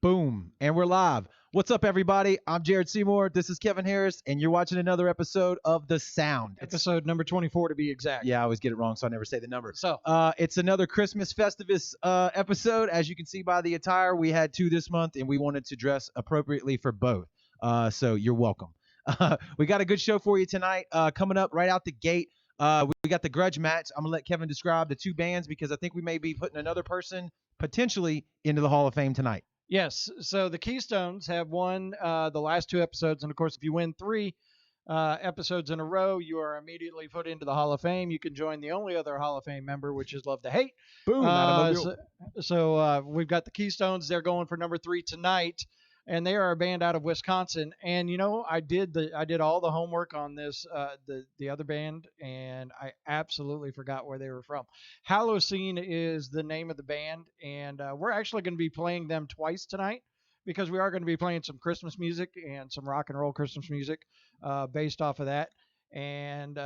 Boom. And we're live. What's up, everybody? I'm Jared Seymour. This is Kevin Harris, and you're watching another episode of The Sound. Episode number 24 to be exact. Yeah, I always get it wrong, so I never say the number. So, it's another Christmas Festivus episode. As you can see by the attire, we had 2 this month, and we wanted to dress appropriately for both. So you're welcome. We got a good show for you tonight. Coming up right out the gate, we got the grudge match. I'm going to let Kevin describe the 2 bands because I think we may be putting another person potentially into the Hall of Fame tonight. yes. So the Keystones have won the last 2 episodes. And, of course, if you win 3 episodes in a row, you are immediately put into the Hall of Fame. You can join the only other Hall of Fame member, which is Love to Hate. Boom. So we've got the Keystones. They're going for number 3 tonight. And they are a band out of Wisconsin. And, you know, I did all the homework on this, the other band, and I absolutely forgot where they were from. Halloween is the name of the band, and we're actually going to be playing them twice tonight because we are going to be playing some Christmas music and some rock and roll Christmas music based off of that. And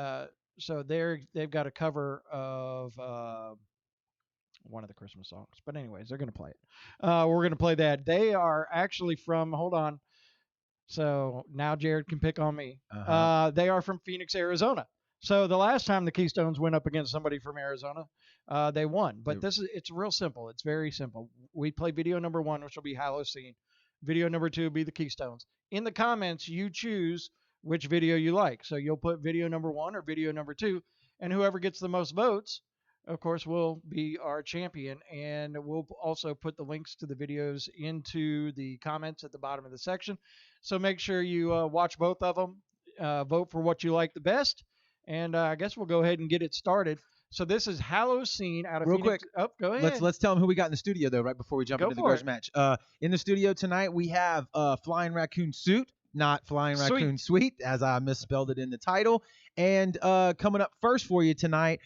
so they've got a cover of one of the Christmas songs. But anyways, they're going to play it. We're going to play that. They are actually from, hold on. So now Jared can pick on me. They are from Phoenix, Arizona. So the last time the Keystones went up against somebody from Arizona, they won. But it's real simple. It's very simple. We play video number 1, which will be Halloween. Video number 2 will be the Keystones. In the comments, you choose which video you like. So you'll put video number 1 or video number 2, and whoever gets the most votes, of course, will be our champion. And we'll also put the links to the videos into the comments at the bottom of the section. So make sure you watch both of them, vote for what you like the best. And I guess we'll go ahead and get it started. So this is Halloween out of Real Phoenix. quick. Oh, go ahead. Let's tell them who we got in the studio, though, right before we jump into the grudge match. In the studio tonight, we have Flying Raccoon Suit, not Flying Raccoon Suite, as I misspelled it in the title. And coming up first for you tonight,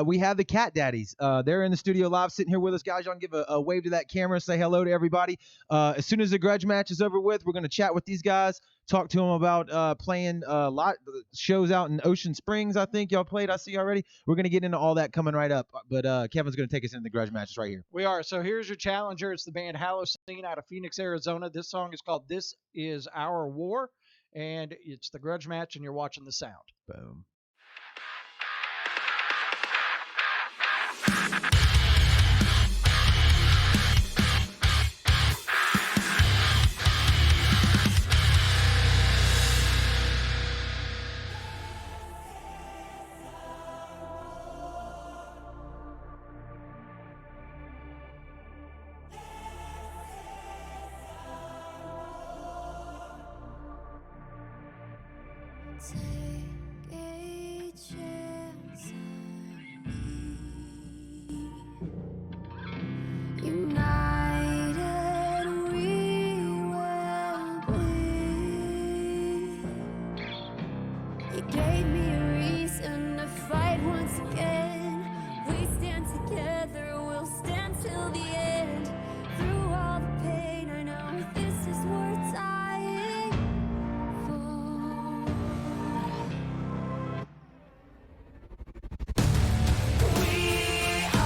we have the Catdaddyz. They're in the studio live, sitting here with us. Guys, y'all can give a wave to that camera, say hello to everybody. As soon as the grudge match is over with, we're going to chat with these guys, talk to them about playing a lot of shows out in Ocean Springs, I think y'all played, I see already. We're going to get into all that coming right up. But Kevin's going to take us into the grudge matches right here. We are. So here's your challenger. It's the band Halloween out of Phoenix, Arizona. This song is called This Is Our War. And it's the grudge match, and you're watching The Sound. Boom. Take a chance on me. United we will be. You gave me a reason to fight once again. We stand together, we'll stand till the end. Through all the pain, I know this is worth dying for. We will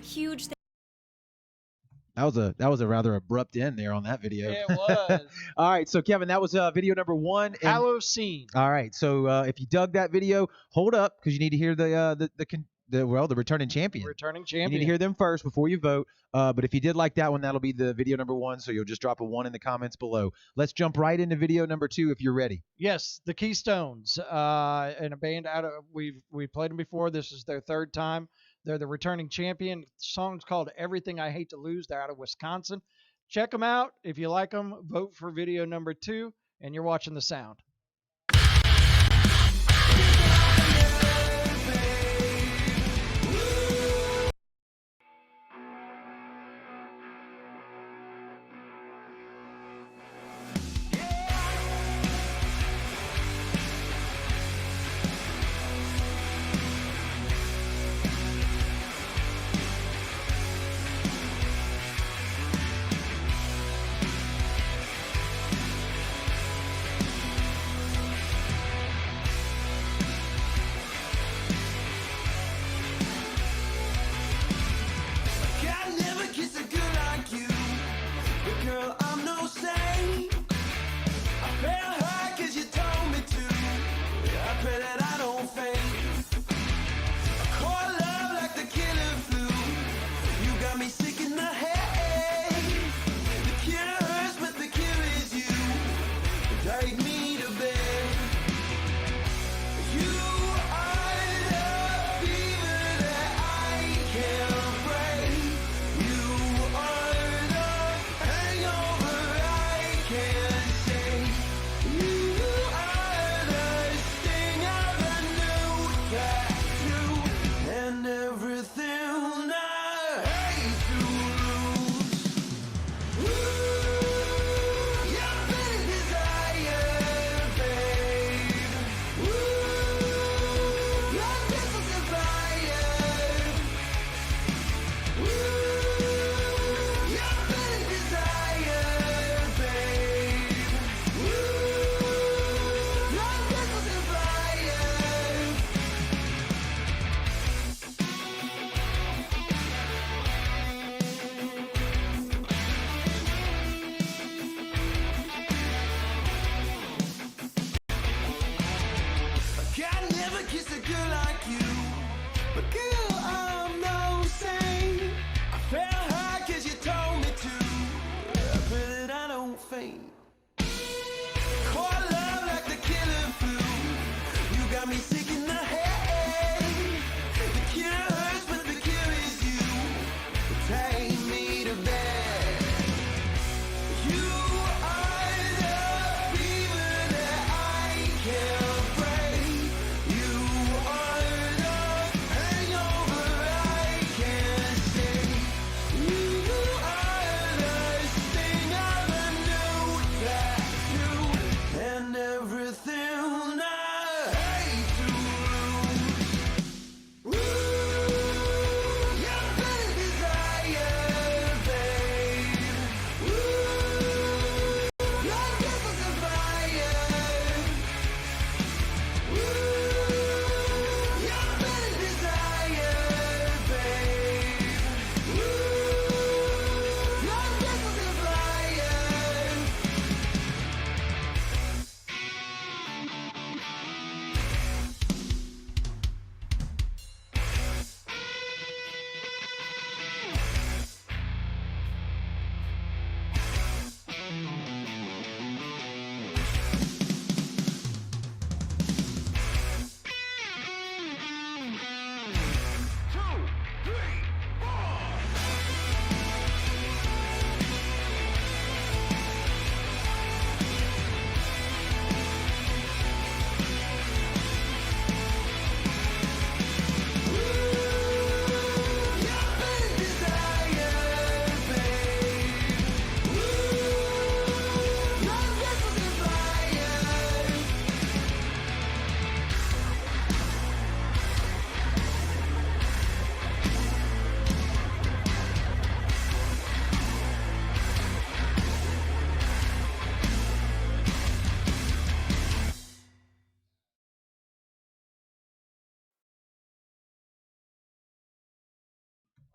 Huge. That was a rather abrupt end there on that video. It was. All right, so Kevin, that was video number 1. Halloween. All right, so if you dug that video, hold up because you need to hear the returning champion. Returning champion. You need to hear them first before you vote. But if you did like that one, that'll be the video number 1. So you'll just drop a 1 in the comments below. Let's jump right into video number 2 if you're ready. Yes, the Keystones, and a band out of we played them before. This is their 3rd time. They're the returning champion. The song's called "Everything I Hate to Lose." They're out of Wisconsin. Check them out. If you like them, vote for video number 2, and you're watching The Sound.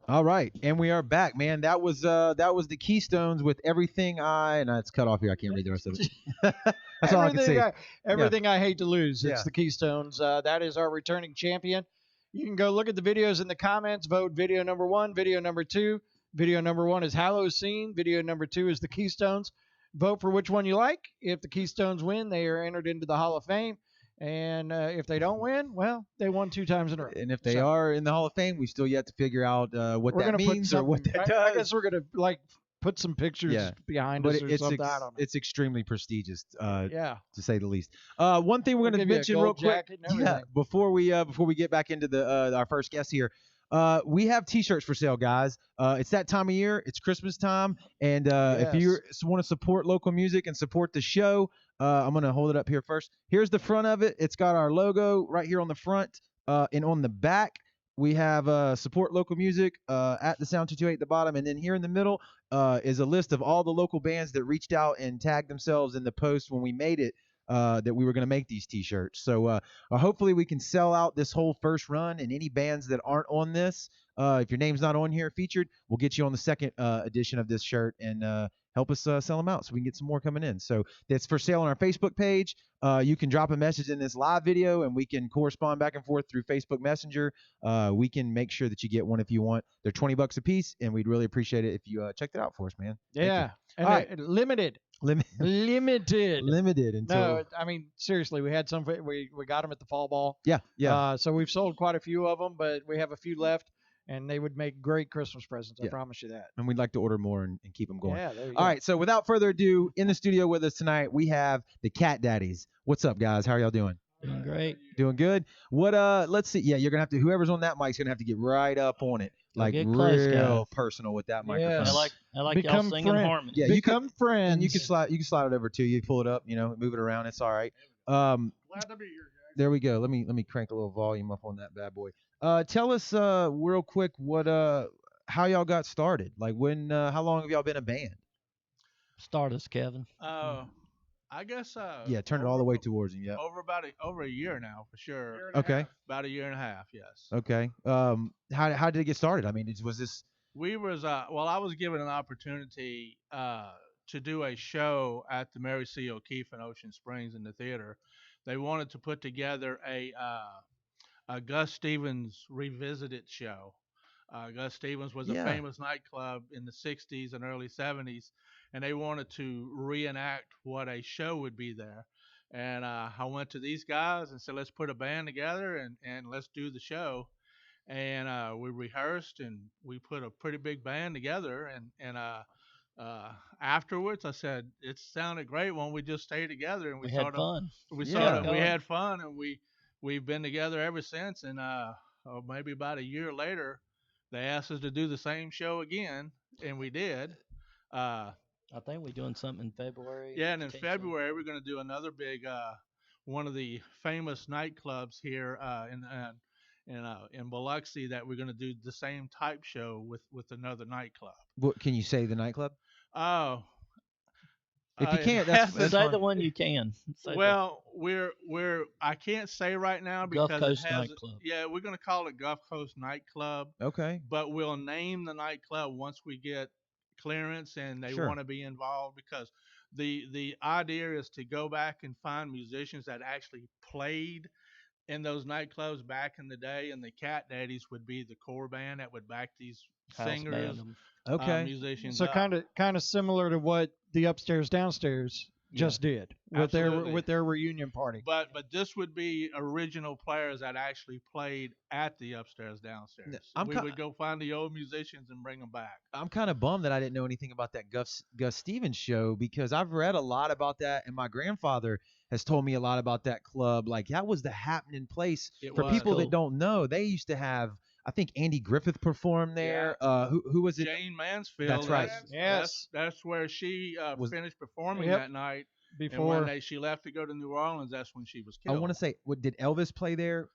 All right, and we are back, man. That was the Keystones with everything and it's cut off here. I can't read the rest of it. That's all I can see. Everything I hate to lose. Yeah. It's the Keystones. That is our returning champion. You can go look at the videos in the comments. Vote video number 1, video number 2. Video number 1 is Halloween. Video number 2 is the Keystones. Vote for which one you like. If the Keystones win, they are entered into the Hall of Fame. And if they don't win, well, they won 2 times in a row. And if they are in the Hall of Fame, we still yet to figure out what that means or what that does. I guess we're gonna put some pictures behind us or something. I don't know. It's extremely prestigious, to say the least. One thing we're gonna mention real quick, before we get back into our first guest here. We have T-shirts for sale, guys. It's that time of year. It's Christmas time, and if you want to support local music and support the show, I'm gonna hold it up here first. Here's the front of it. It's got our logo right here on the front, and on the back we have support local music at thesound228 at the bottom, and then here in the middle is a list of all the local bands that reached out and tagged themselves in the post when we made it. That we were going to make these T-shirts. So hopefully we can sell out this whole first run, and any bands that aren't on this, if your name's not on here featured, we'll get you on the second edition of this shirt and help us sell them out so we can get some more coming in. So that's for sale on our Facebook page. You can drop a message in this live video, and we can correspond back and forth through Facebook Messenger. We can make sure that you get one if you want. They're $20 a piece, and we'd really appreciate it if you checked it out for us, man. Yeah. And all right. Limited until no, I mean seriously, we had some. We got them at the fall ball. Yeah. So we've sold quite a few of them, but we have a few left, and they would make great Christmas presents. I promise you that. And we'd like to order more and keep them going. Yeah. There you go. All right. So without further ado, in the studio with us tonight, we have the Catdaddyz. What's up, guys? How are y'all doing? Doing great. Doing good. What? Let's see. Yeah, you're gonna have to. Whoever's on that mic's gonna have to get right up on it, like real personal with that microphone. I like y'all singing harmony. Yeah, become friends. And you can slide it over too. You pull it up, move it around. It's all right. Glad to be here, guys. There we go. Let me crank a little volume up on that bad boy. Tell us real quick how y'all got started. Like how long have y'all been a band? Start us, Kevin. I guess. Turn it all the way towards him. Yeah. Over a year now, for sure. Okay. About a year and a half, yes. Okay. How did it get started? I mean, was this? I was given an opportunity to do a show at the Mary C. O'Keefe in Ocean Springs in the theater. They wanted to put together a Gus Stevens revisited show. Gus Stevens was a famous nightclub in the 60s and early 70s, and they wanted to reenact what a show would be there. And I went to these guys and said, let's put a band together and let's do the show. And we rehearsed, and we put a pretty big band together. And afterwards, I said, it sounded great. Why don't we just stay together? And we had fun. We had fun, and we've been together ever since. And maybe about a year later, they asked us to do the same show again, and we did. I think we're doing something in February. Yeah, and in February we're going to do another big one of the famous nightclubs here in Biloxi that we're going to do the same type show with another nightclub. What can you say the nightclub? If you can't, that's say the one you can. We're I can't say right now because Gulf Coast Nightclub. Yeah, we're going to call it Gulf Coast Nightclub. Okay. But we'll name the nightclub once we get clearance and they want to be involved, because the idea is to go back and find musicians that actually played in those nightclubs back in the day, and the Catdaddyz would be the core band that would back these singers, musicians. So kind of similar to what the Upstairs Downstairs just did with their reunion party. But this would be original players that actually played at the Upstairs Downstairs. We would go find the old musicians and bring them back. I'm kind of bummed that I didn't know anything about that Gus Stevens show, because I've read a lot about that, and my grandfather has told me a lot about that club. Like, that was the happening place. For people that don't know, they used to have, I think Andy Griffith performed there. Yeah. Who was it? Jane Mansfield. That's right. That's where she finished performing that night. Before and when she left to go to New Orleans, that's when she was killed. I want to say, did Elvis play there?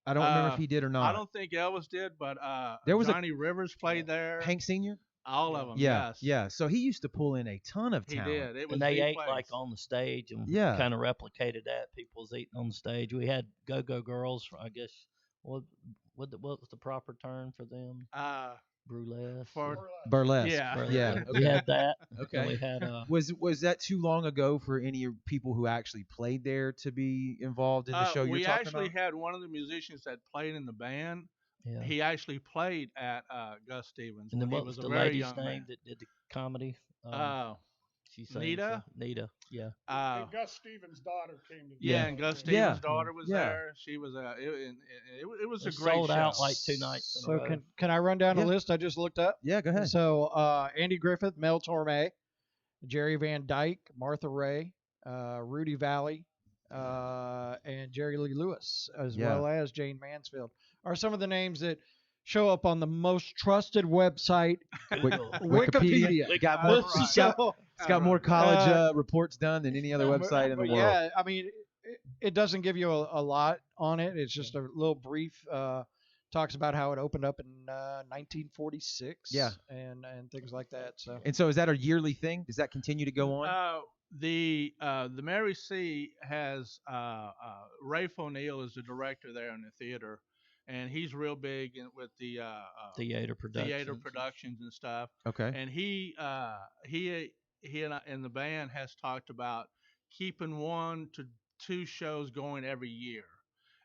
I don't remember if he did or not. I don't think Elvis did, but there was Johnny Rivers played there. Hank Sr.? All of them, yes. Yeah, so he used to pull in a ton of talent. He did. It was and they ate like on the stage and kind of replicated that. People was eating on the stage. We had Go-Go Girls, I guess. What was the proper term for them? Burlesque. Yeah. Burlesque. Yeah. We had that. Okay. And we had Was that too long ago for any people who actually played there to be involved in the show you're talking about? We actually had one of the musicians that played in the band. Yeah. He actually played at Gus Stevens. And then when what he was was the a very lady's young name man. that did the comedy? She sang Nita? Nita, yeah. And Gus Stevens' daughter came to the Yeah, show. and Gus Stevens' daughter was there. She was it was a great sold show. out like 2 nights in a So row. can I run down a list I just looked up? Yeah, go ahead. So Andy Griffith, Mel Torme, Jerry Van Dyke, Martha Ray, Rudy Valley, and Jerry Lee Lewis, as well as Jane Mansfield, are some of the names that show up on the most trusted website, Wikipedia. It's got more college reports done than any other website in the world. Yeah, I mean, it doesn't give you a lot on it. It's just a little brief. Talks about how it opened up in 1946. Yeah, and things like that. So is that a yearly thing? Does that continue to go on? The Mary C has Rafe O'Neill is the director there in the theater, and he's real big with the theater productions and stuff. Okay. And he and the band has talked about keeping 1 to 2 shows going every year.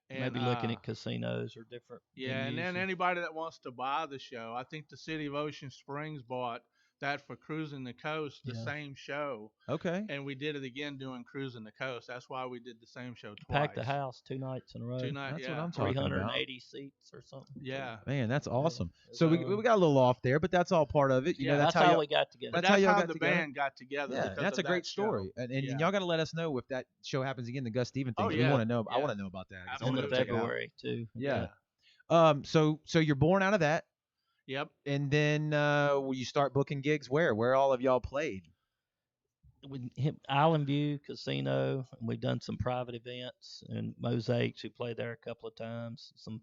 And, maybe looking at casinos or different. Yeah, and then anybody that wants to buy the show, I think the city of Ocean Springs bought that for Cruising the Coast, the same show. Okay. And we did it again doing Cruising the Coast. That's why we did the same show twice. Packed the house 2 nights in a row. 2 nights, That's what I'm talking about. 380 seats or something. Yeah. Man, that's awesome. So we got a little off there, but that's all part of it. You know, that's how we got together. That's how the band got together. Yeah, that's a great story. And y'all got to let us know if that show happens again, the Gus Stevens thing. We want to know. I want to know about that. In February too. Yeah. So you're born out of that. Yep. And then will you start booking gigs where all of y'all played? We hit Island View Casino, and we've done some private events, and Mosaics, who played there a couple of times, some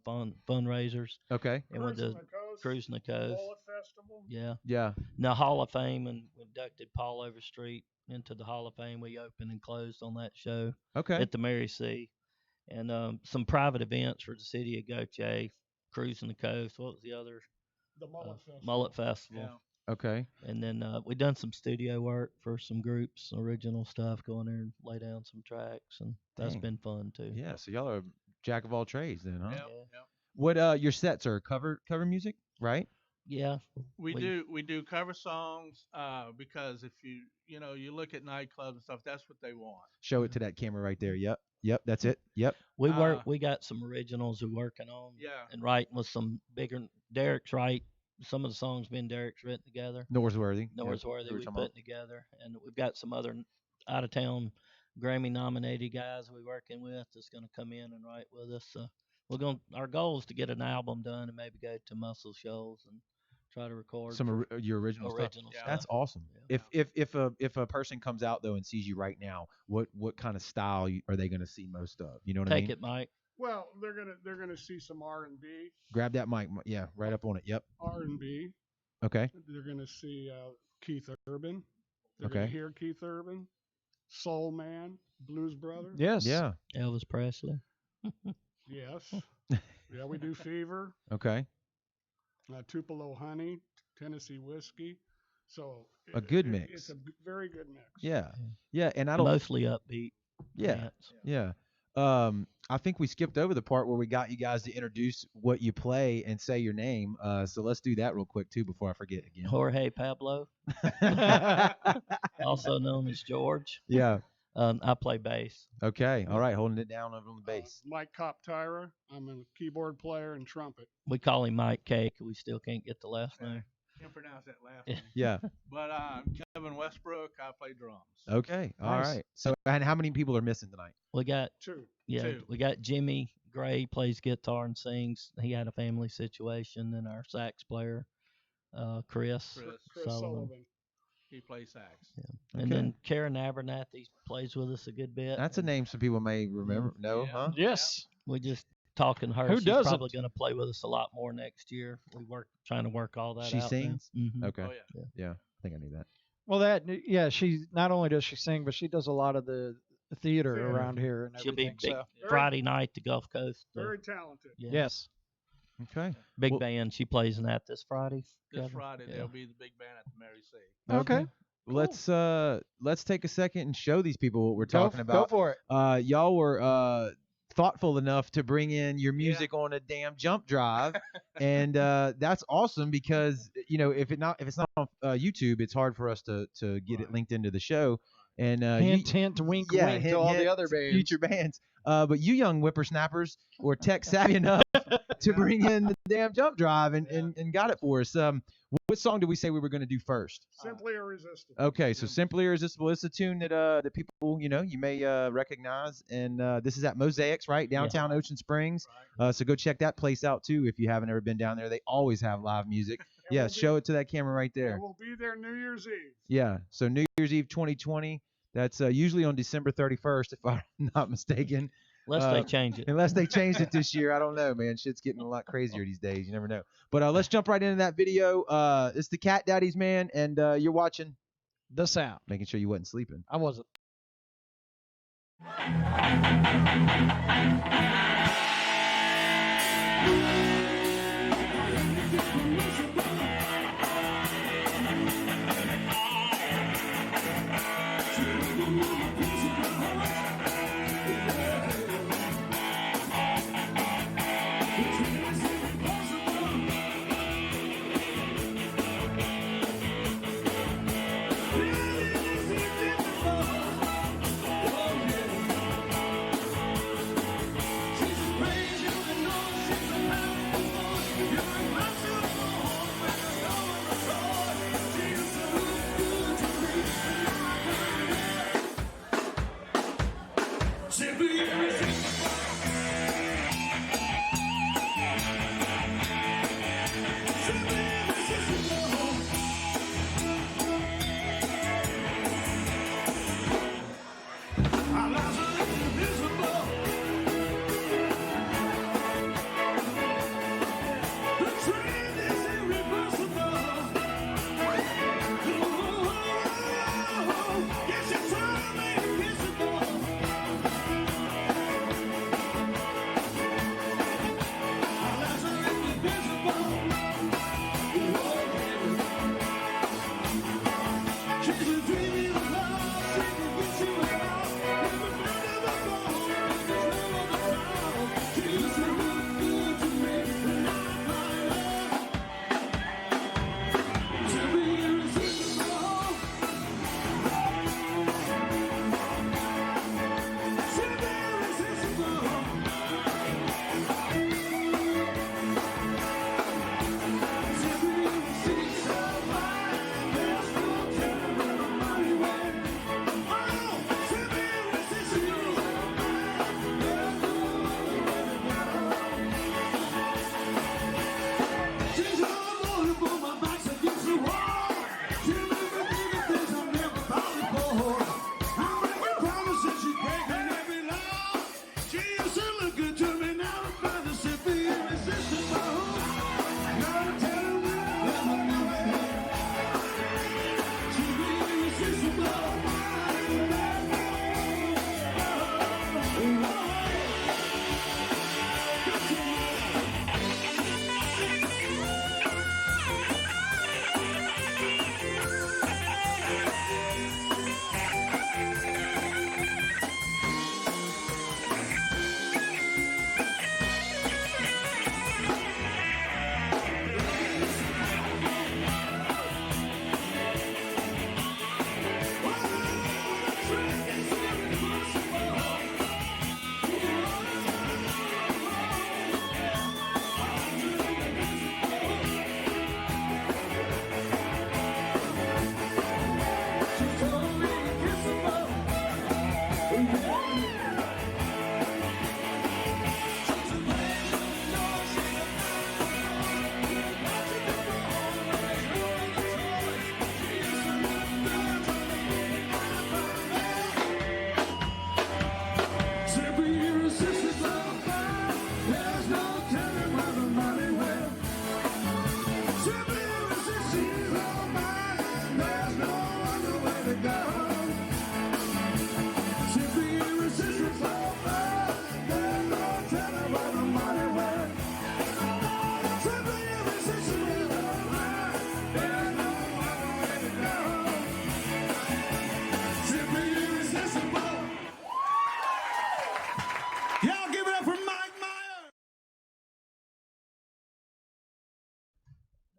fundraisers. Okay. And went to Cruising the Coast. Bullet Festival. Yeah. Yeah. Now Hall of Fame, and we inducted Paul Overstreet into the Hall of Fame. We opened and closed on that show. Okay. At the Mary C. And some private events for the city of Gautier, Cruising the Coast. What was the other? The Mullet Festival. Mullet Festival. Yeah. Okay. And then we done some studio work for some groups, original stuff, go in there and lay down some tracks, and that's been fun too. Yeah, so y'all are jack of all trades then, huh? Yep. What your sets are cover music, right? Yeah. We do cover songs because if you look at nightclubs and stuff, that's what they want. Show it to that camera right there. Yep, that's it. Yep. We got some originals we're working on. Yeah. And writing with some bigger Derek's right. Some of the songs been Derek's written together. Norsworthy we put together, and we've got some other out of town Grammy nominated guys we're working with that's going to come in and write with us. Our goal is to get an album done and maybe go to Muscle Shoals and try to record some your original stuff. Stuff. That's awesome. Yeah. If a person comes out though and sees you right now, what kind of style are they going to see most of? You know what I mean? Take it, Mike. Well, they're gonna see some R&B. Grab that mic. Yeah, right up on it. Yep. R&B. Okay. They're gonna see Keith Urban. They're gonna hear Keith Urban, Soul Man, Blues Brother. Yes. Yeah. Elvis Presley. Yes. Yeah, we do Fever. Okay. Tupelo Honey, Tennessee Whiskey. So a good mix. It's a very good mix. Yeah, and I don't mostly upbeat. Yeah. I think we skipped over the part where we got you guys to introduce what you play and say your name. So let's do that real quick too before I forget again. Jorge Pablo, also known as George. Yeah. I play bass. Okay. All right. Holding it down over on the bass. Mike Coptyra. I'm a keyboard player and trumpet. We call him Mike Cake. We still can't get the last name. Can't pronounce that last name. Yeah. But Kevin Westbrook, I play drums. Okay. All right. So, and how many people are missing tonight? We got two. Yeah. Two. We got Jimmy Gray, plays guitar and sings. He had a family situation. And our sax player, Chris Sullivan. He plays sax. Yeah. And then Karen Abernathy plays with us a good bit. That's a name some people may remember. No, huh? Yes. We just talking to her. Who She's doesn't? probably going to play with us a lot more next year. Trying to work all that out. She sings? Mm-hmm. Okay. Oh, yeah. I think I knew that. Well, she not only does she sing, but she does a lot of the theater around here and She'll be everything. big Friday night, the Gulf Coast. Very talented. Yeah. Yes. Okay. Big band. She plays in that this Friday. This Kevin? Friday, Yeah. there'll be the big band at the Mary C. Okay. Cool. Let's take a second and show these people what we're talking Go about. for it. Y'all were thoughtful enough to bring in your music on a damn jump drive, and that's awesome because if it's not on YouTube, it's hard for us to get it linked into the show. And hint, wink, wink to all the other bands. Future bands. But you young whippersnappers were tech savvy enough to bring in the damn jump drive and got it for us. What song did we say we were going to do first? Simply Irresistible. Okay, so Simply Irresistible is a tune that people you may recognize, and this is at Mosaics, right, downtown Ocean Springs. So go check that place out too if you haven't ever been down there. They always have live music. Yeah, show it to that camera right there. We'll be there New Year's Eve. Yeah, so New Year's Eve 2020. That's usually on December 31st, if I'm not mistaken. Unless they change it. Unless they changed it this year. I don't know, man. Shit's getting a lot crazier these days. You never know. But let's jump right into that video. It's the Catdaddyz, man, and you're watching The Sound. Making sure you wasn't sleeping. I wasn't.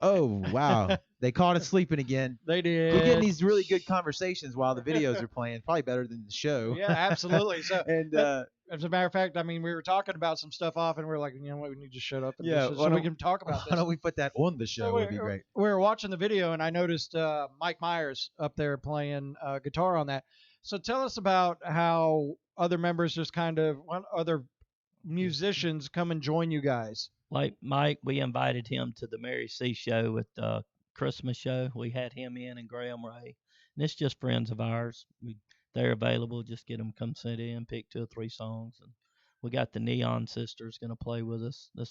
Oh wow, they caught us sleeping again. They did. We're getting these really good conversations while the videos are playing. Probably better than the show. Yeah, absolutely. So, and as a matter of fact, I mean, we were talking about some stuff off, and we are like, you know what, we need to shut up and Yeah, so we can talk about why this. don't we put that on the show? So Would be great. we were watching the video, and I noticed Mike Myers up there playing guitar on that. So tell us about how other members just kind of other musicians come and join you guys. Like Mike, we invited him to the Mary C show with the Christmas show. We had him in and Graham Ray. And it's just friends of ours. They're available. Just get them come sit in, pick 2 or 3 songs. And we got the Neon Sisters going to play with us. I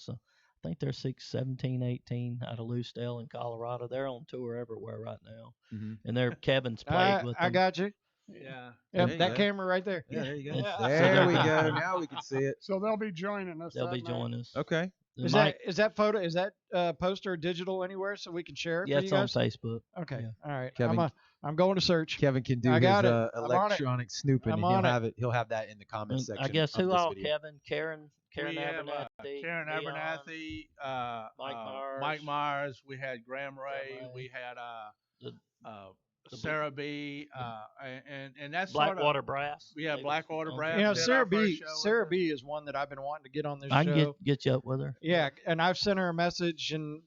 think they're 17, 18 out of Lucedale in Colorado. They're on tour everywhere right now. Mm-hmm. And they're Kevin's played with them. I got you. Yeah. Yep, that camera right there. Yeah, there you go. Yeah. There we go. Now we can see it. So they'll be joining us. They'll that be night. joining us. Okay. Is that poster digital anywhere so we can share it? Yeah, for it's you on guys? Facebook. Okay. Yeah. All right. Kevin- I'm going to search. Kevin can do I his got it. I'm on it. electronic snooping, I'm and on it. he'll have that in the comments And section. I guess of who this all? video. Karen We have Abernathy, Karen Leon, Abernathy, Mike Myers. Mike Myers. We had Graham Ray. Ray. We had the Sarah B. And that's Blackwater Brass. We have They- Blackwater oh, Brass. You know, did Sarah our first B. show with Sarah her. B. is one that I've been wanting to get on this I show. can get you up with her. Yeah, and I've sent her a message, and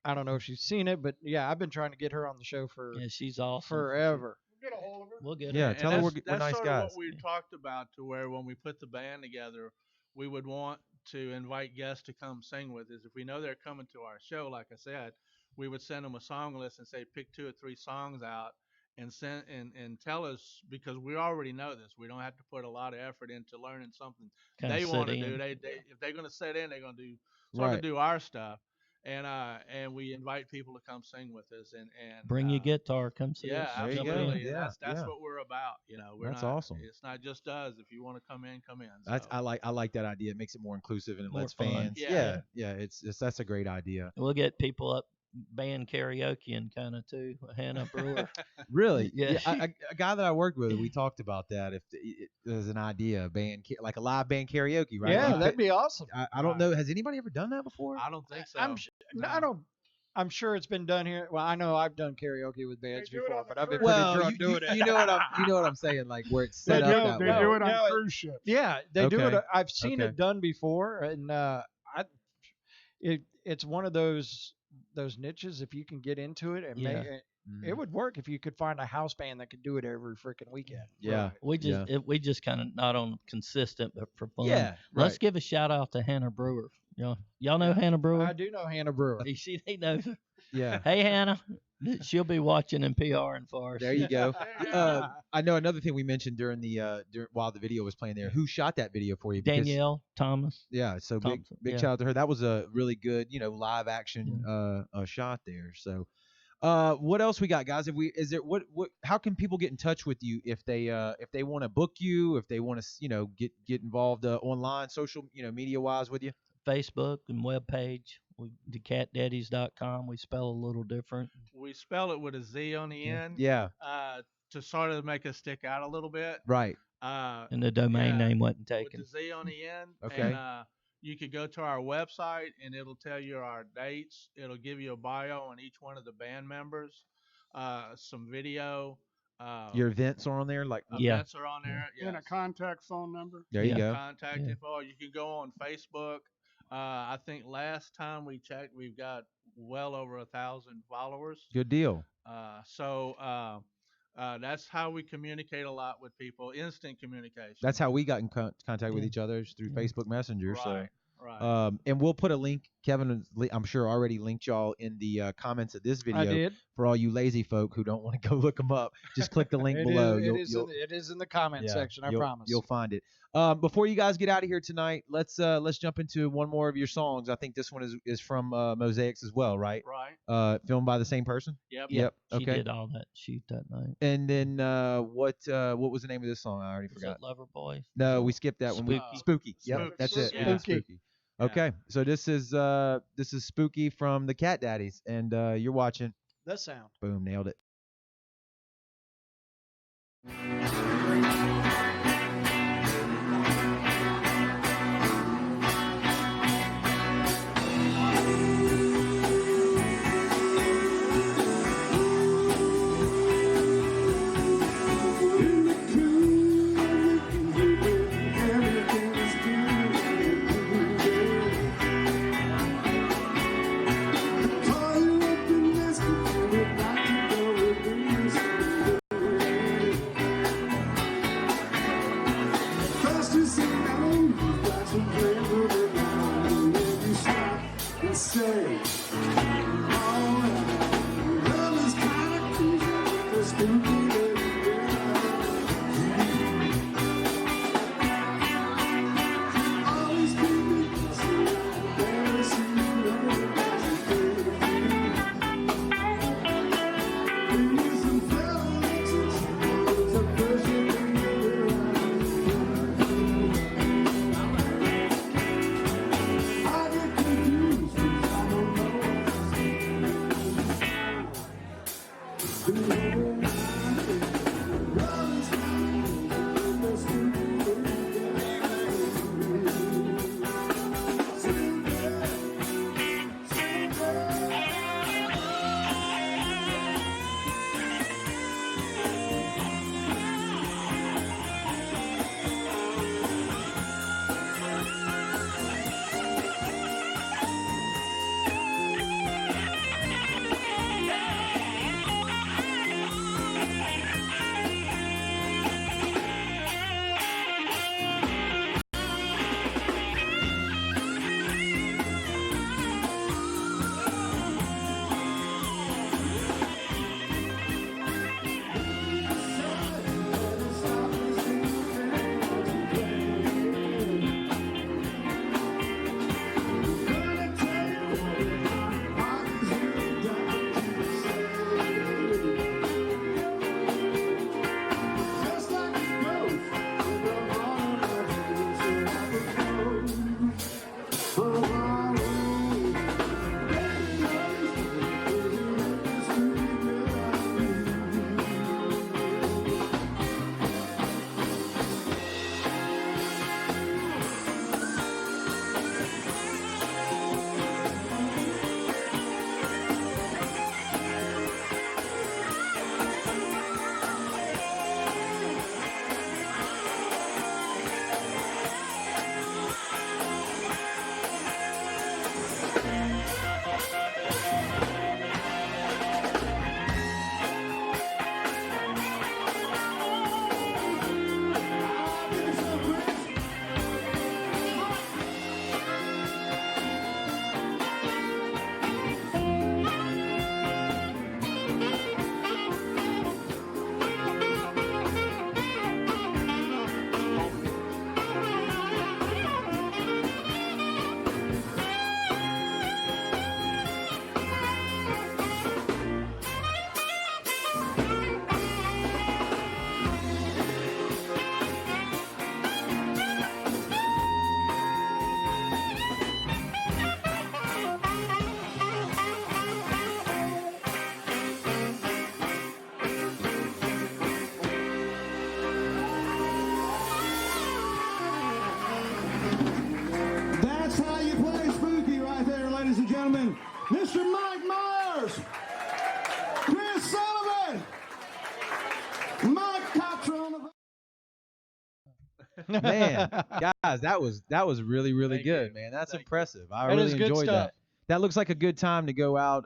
I don't know if she's seen it, but yeah, I've been trying to get her on the show for Yeah, she's awesome. forever. Get a hold of her. We'll get Yeah, her. And tell her that's, we're that's nice sort guys. of what we talked about, to where when we put the band together, we would want to invite guests to come sing with us. If we know they're coming to our show, like I said, we would send them a song list and say pick 2 or 3 songs out and send and tell us, because we already know this. We don't have to put a lot of effort into learning something Kinda they sit want to in. do. They if they're going to sit in, they're going to Right. do our stuff. And we invite people to come sing with us and Bring your guitar. Come see yeah, us. There you Jump go. in. absolutely. Yeah, That's yeah. what we're about. You know, That's awesome. It's not just us. If you want to come in, come in. That's So, I like that idea. It makes it more inclusive and it More lets fun. fans. Yeah. Yeah. It's that's a great idea. We'll get people up band karaoke and kind of too. Hannah Brewer. Really? Yeah. A guy that I worked with, we talked about that. If there's an idea, like a live band karaoke, right? Yeah, Like, that'd be awesome. I don't know. Has anybody ever done that before? I don't think so. I'm sure it's been done here. Well, I know I've done karaoke with bands They do it before, on the but I've been cruise. pretty drunk doing it. you know what I'm saying, like where it's set They up do- that They way. do it on No, cruise ships. Yeah, they do Okay. it. I've seen Okay. it done before, and it's one of those niches. If you can get into it, and Yeah. it would work if you could find a house band that could do it every freaking weekend. Yeah. We just kind of not on consistent, but for fun. Yeah. Let's right. give a shout out to Hannah Brewer. Y'all know Hannah Brewer? I do know Hannah Brewer. He knows her. Yeah. Hey Hannah, she'll be watching and PRing for us. There you go. I know another thing we mentioned during while the video was playing there. Who shot that video for you? Because- Danielle Thomas. Yeah. So Thompson, big yeah. shout out to her. That was a really good, live action shot there. So, what else we got, guys? How can people get in touch with you if they want to book you, if they want to, get involved online, social, media wise with you? Facebook and webpage. The Catdaddyz.com. We spell a little different. We spell it with a Z on the end. Yeah. To sort of make us stick out a little bit. Right. And the domain name wasn't taken. With the Z on the end. Okay. And, you could go to our website and it'll tell you our dates. It'll give you a bio on each one of the band members, some video. Your events are on there, like Events are on there. And a Yes. contact phone number. there you go. Contact info. You can go on Facebook. I think last time we checked, we've got well over 1,000 followers. Good deal. So that's how we communicate a lot with people. Instant communication. That's how we got in contact with Yeah. each other is through Facebook Messenger. right. So, and we'll put a link. Kevin, I'm sure already linked y'all in the comments of this video. I did. For all you lazy folk who don't want to go look them up, just click the link It below. is it is in the comment section. I promise. You'll find it. Before you guys get out of here tonight, let's jump into one more of your songs. I think this one is from Mosaics as well, right? Right. Filmed by the same person. Yep. Yep. She Okay. did all that shoot that night. And then what was the name of this song? I already Was forgot. that Lover Boy? No, we skipped that one. Spooky. Yep, Spooky. that's it. Yeah. Spooky. Okay, so this is Spooky from the Catdaddyz, and you're watching. The sound. Boom, nailed it. Man, guys, that was really Thank good, you. man. That's Thank you. impressive. I That is really good enjoyed stuff. that. That looks like a good time to go out,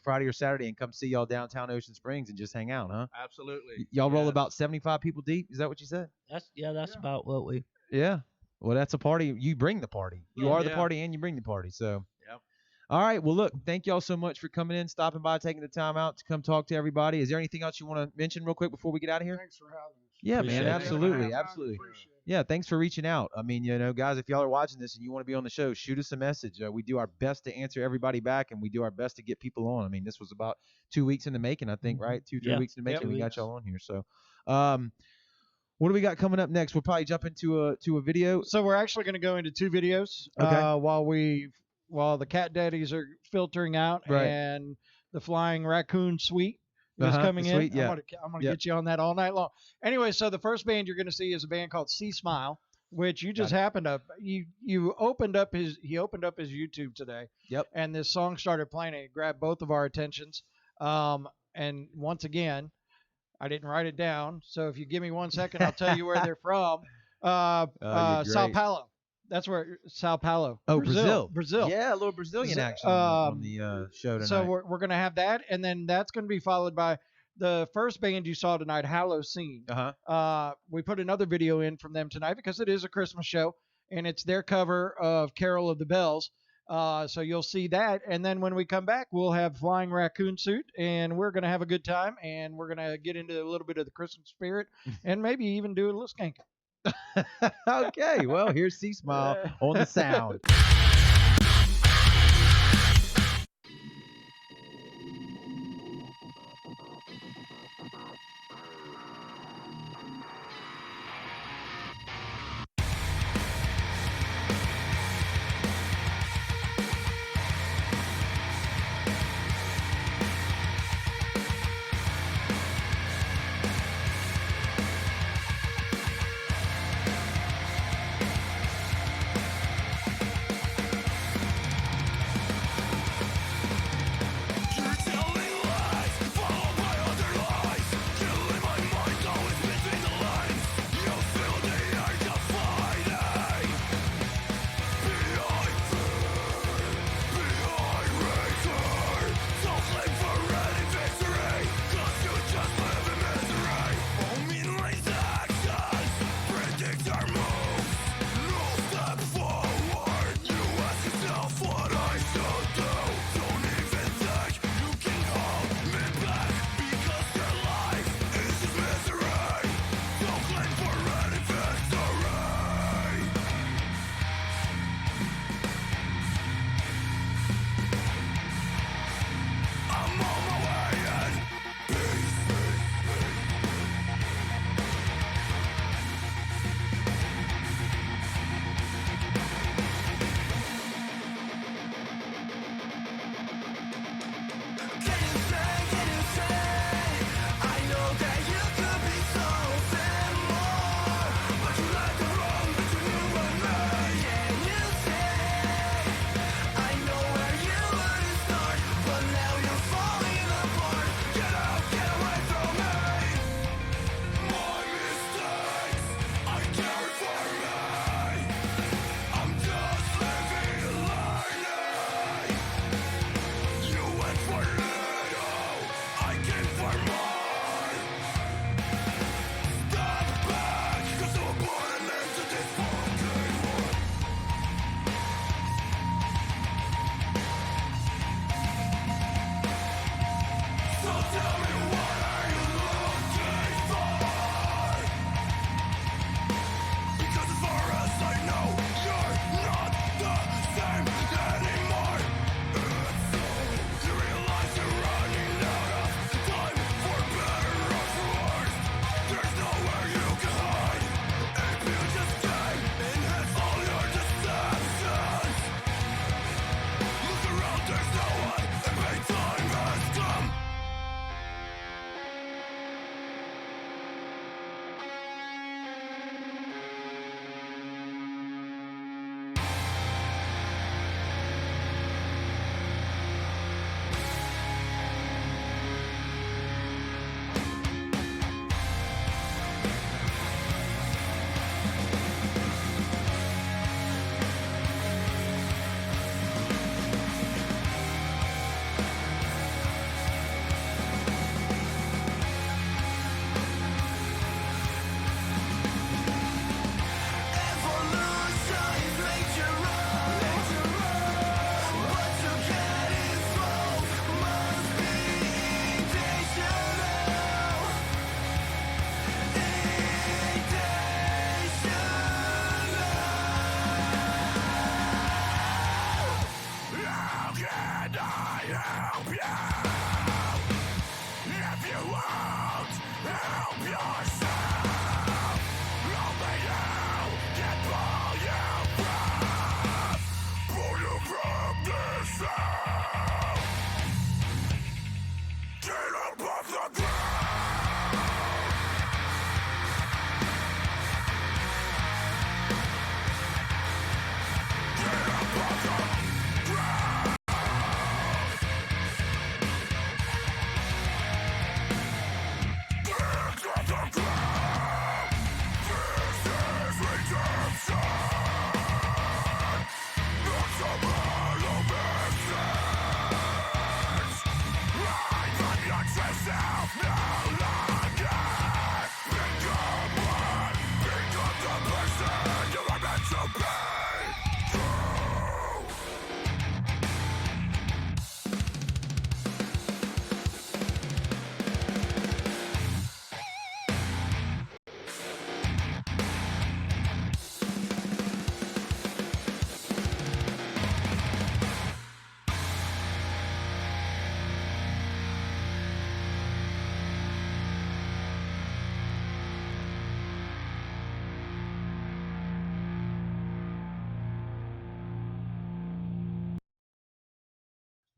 Friday or Saturday and come see y'all downtown Ocean Springs and just hang out, huh? Absolutely. Y'all roll Yes. about 75 people deep. Is that what you said? That's about what we. Yeah. Well, that's a party. You bring the party. You are the Yeah. party and you bring the party. So. Yep. All right. Well, look, thank y'all so much for coming in, stopping by, taking the time out to come talk to everybody. Is there anything else you want to mention real quick before we get out of here? Thanks for having us. Yeah, Appreciate man. it. Absolutely. Absolutely. Appreciate it. Yeah, thanks for reaching out. I mean, guys, if y'all are watching this and you want to be on the show, shoot us a message. We do our best to answer everybody back, and we do our best to get people on. I mean, this was about 2 weeks in the making, I think, right? 2-3 Yeah. weeks in the making. Yep. We got y'all on here. So, what do we got coming up next? We'll probably jump into a video. So we're actually going to go into 2 videos Okay. while the Catdaddyz are filtering out Right. and the Flying Raccoon Suite is Uh-huh, coming the in. suite, yeah. I'm gonna Yep. get you on that all night long. Anyway, so the first band you're going to see is a band called C Smile, which you just happened to you opened up his YouTube today. Yep. And this song started playing and it grabbed both of our attentions. And once again, I didn't write it down, so if you give me 1 second, I'll tell you where they're from. Sao great. Paulo. That's where Sao Paulo. Oh, Brazil. Yeah, a little Brazilian So, action on the show tonight. So we're gonna have that, and then that's gonna be followed by the first band you saw tonight, Halloween. We put another video in from them tonight because it is a Christmas show, and it's their cover of Carol of the Bells. So you'll see that, and then when we come back, we'll have Flying Raccoon Suit, and we're gonna have a good time, and we're gonna get into a little bit of the Christmas spirit, and maybe even do a little skanking. Okay, well, here's C Smile on the sound.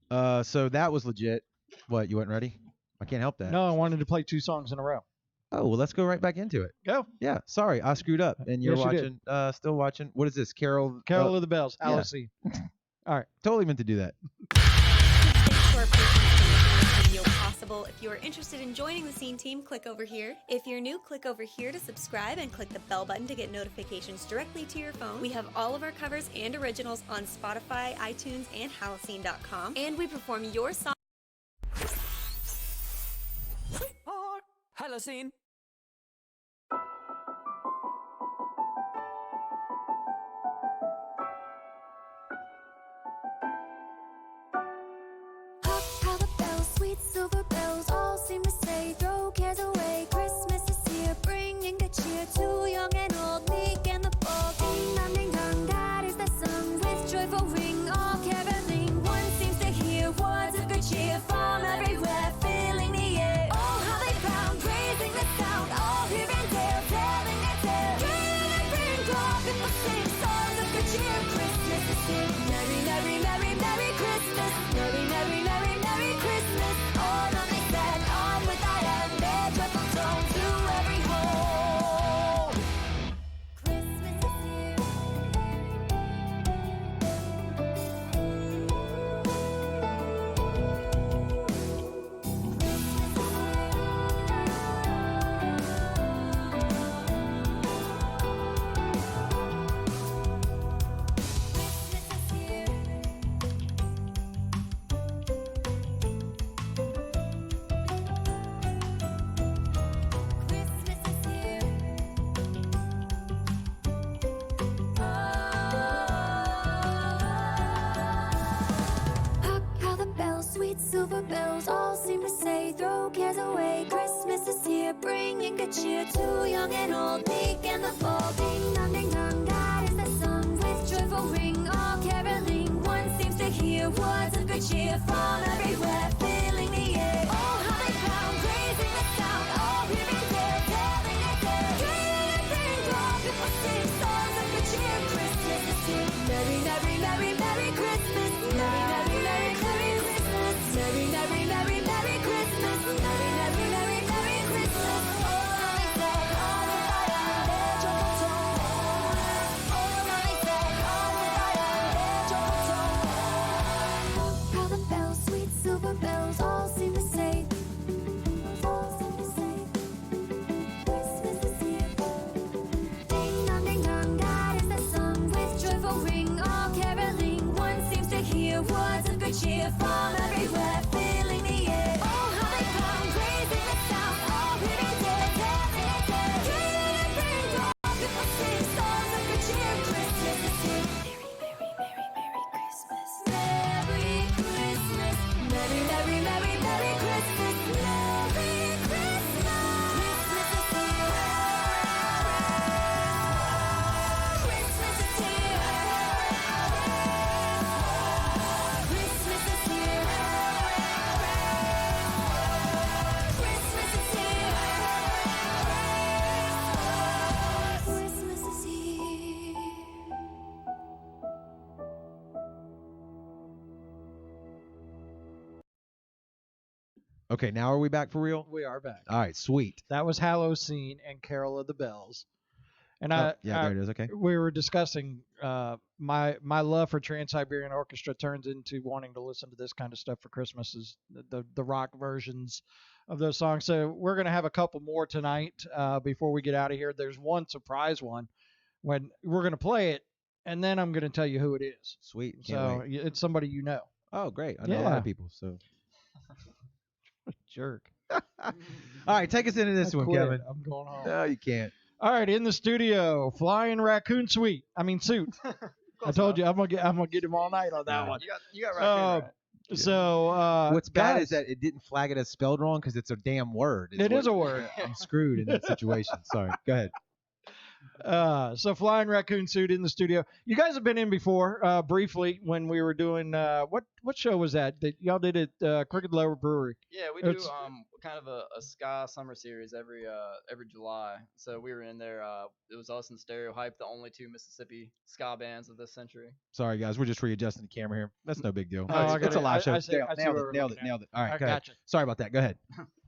So that was legit. What, you weren't ready? I can't help that. No, I wanted to play 2 songs in a row. Oh, well, let's go right back into it. Go. Yeah, sorry, I screwed up. And you're Yes, you did. watching, still watching. What is this, Carol? Carol of the Bells, yeah. LOC. All right. Totally meant to do that. Thanks to our patrons for making this video possible. If you are interested in joining the scene team, click over here. If you're new, click over here to subscribe and click the bell button to get notifications directly to your phone. We have all of our covers and originals on Spotify, iTunes, and Halocene.com. And we perform your song. Halocene. Hark how the bells, sweet silver bells, all seem to say, throw cares away. Christmas is here, bringing good cheer to young and old, meek and the bold. Ding dong, ding dong, that is the song with joyful ring, all caroling. One seems to hear words of good cheer from everywhere, filling the air. Oh, how they pound, raising the sound, all here and there, telling their tale. Ring and ring, draw, people sing songs of good cheer. Christmas is here, merry, merry, merry, merry Christmas. Merry, merry, merry, merry Christmas. On they set, on with thy hand, their joyful tone to every home. Christmas is here. Christmas is here. Christmas is here. Hark how the bells, sweet silver bells, all seem to say, throw cares away. Christmas is here, bringing good cheer to young and old, meek and the bold. Ding dong, ding dong, that is the song with joyful ring, all caroling. One seems to hear words of good cheer from everywhere, filling the air. Oh, how they pound, raising the sound, all here and there, telling their tale. Ring and ring, draw, people sing songs of good cheer. Christmas is here, merry, merry, merry, merry Christmas. Merry, merry, merry, merry Christmas. Merry, merry, merry, merry Christmas. Merry, merry, merry, merry Christmas. Oh, they say, on with thy hand, their joyful tone. Oh, they say, on with thy hand, their joyful tone. Hark how the bells, sweet silver bells, all seem to say. All seem to say, Christmas is here. Ding dong, that is the song with joyful ring, all caroling. One seems to hear words of good cheer from everywhere, filling the air. Oh, how they pound, raising the sound, all here and there, telling their tale. Ring and ring, draw, people sing songs of good cheer. Christmas is here. Merry, merry, merry, merry Christmas. Merry Christmas. Merry, merry, merry, merry Christmas. Merry Christmas. Christmas is here. Christmas is here. Christmas is here. Christmas is here. Christmas is here. Okay, now are we back for real? We are back. All right, sweet. That was Halocene and Carol of the Bells. And Oh, yeah, there it is. Okay. we were discussing my love for Trans-Siberian Orchestra turns into wanting to listen to this kind of stuff for Christmas, is the rock versions of those songs. So we're going to have a couple more tonight before we get out of here. There's one surprise one when we're going to play it, and then I'm going to tell you who it is. Sweet. Can't So wait. it's somebody you know. Oh, great. I know a lot Yeah. of people. So, Jerk. all right, take us into this I one, quit. Kevin. I'm going home. No, you can't. All right, in the studio, Flying Raccoon Suit. I told you I'm gonna get him all night on that Yeah. one. You got right. So What's bad guys, is that it didn't flag it as spelled wrong because it's a damn word. It is a word. I'm screwed in that situation. Sorry. Go ahead. So Flying Raccoon Suit in the studio. You guys have been in before, briefly when we were doing what show was that y'all did at Crooked Lower Brewery? Yeah, we do kind of a ska summer series every July. So we were in there. It was us and Stereo Hype, the only two Mississippi ska bands of this century. Sorry guys, we're just readjusting the camera here. That's no big deal. Oh, It's a live show. Nailed It. All right, go ahead. Gotcha. Sorry about that. Go ahead.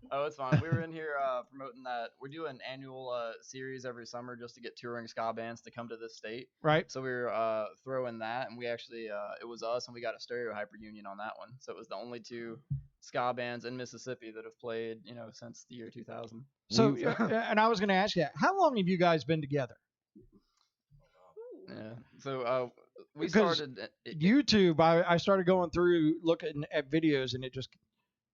Oh, it's fine. We were in here promoting that. We do an annual series every summer just to get touring ska bands to come to this state. Right. So we were throwing that, and we actually it was us, and we got a Stereo Hype reunion on that one. So it was the only two ska bands in Mississippi that have played, since the year 2000. So, and I was going to ask you, how long have you guys been together? Yeah. So we started YouTube. I started going through looking at videos, and it just.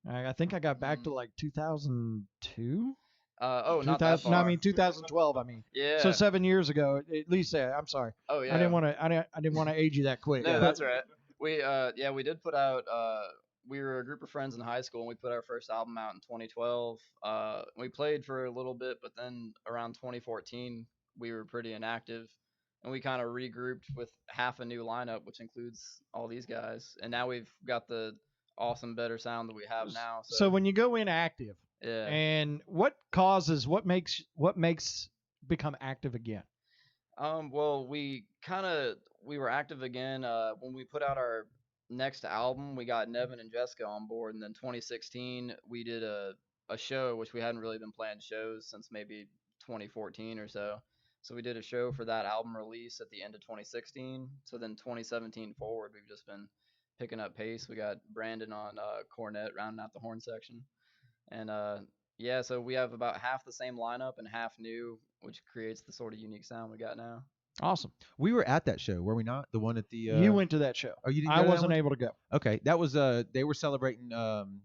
I think I got back to like 2002. Not that far. No, I mean 2012. I mean, yeah. So 7 years ago, at least. I'm sorry. Oh yeah. I didn't want to age you that quick. No, that's right. We did put out. We were a group of friends in high school, and we put our first album out in 2012. We played for a little bit, but then around 2014, we were pretty inactive, and we kind of regrouped with half a new lineup, which includes all these guys. And now we've got the awesome better sound that we have now. So when you go inactive, yeah. And what makes become active again? Well, we were active again when we put out our next album. We got Nevin and Jessica on board, and then 2016 we did a show, which we hadn't really been playing shows since maybe 2014 or so. So we did a show for that album release at the end of 2016. So then 2017 forward, we've just been picking up pace. We got Brandon on cornet, rounding out the horn section. And so we have about half the same lineup and half new, which creates the sort of unique sound we got now. Awesome. We were at that show, were we not? The one at the You went to that show. Oh, you didn't I go to that wasn't one? able to go. Okay, that was they were celebrating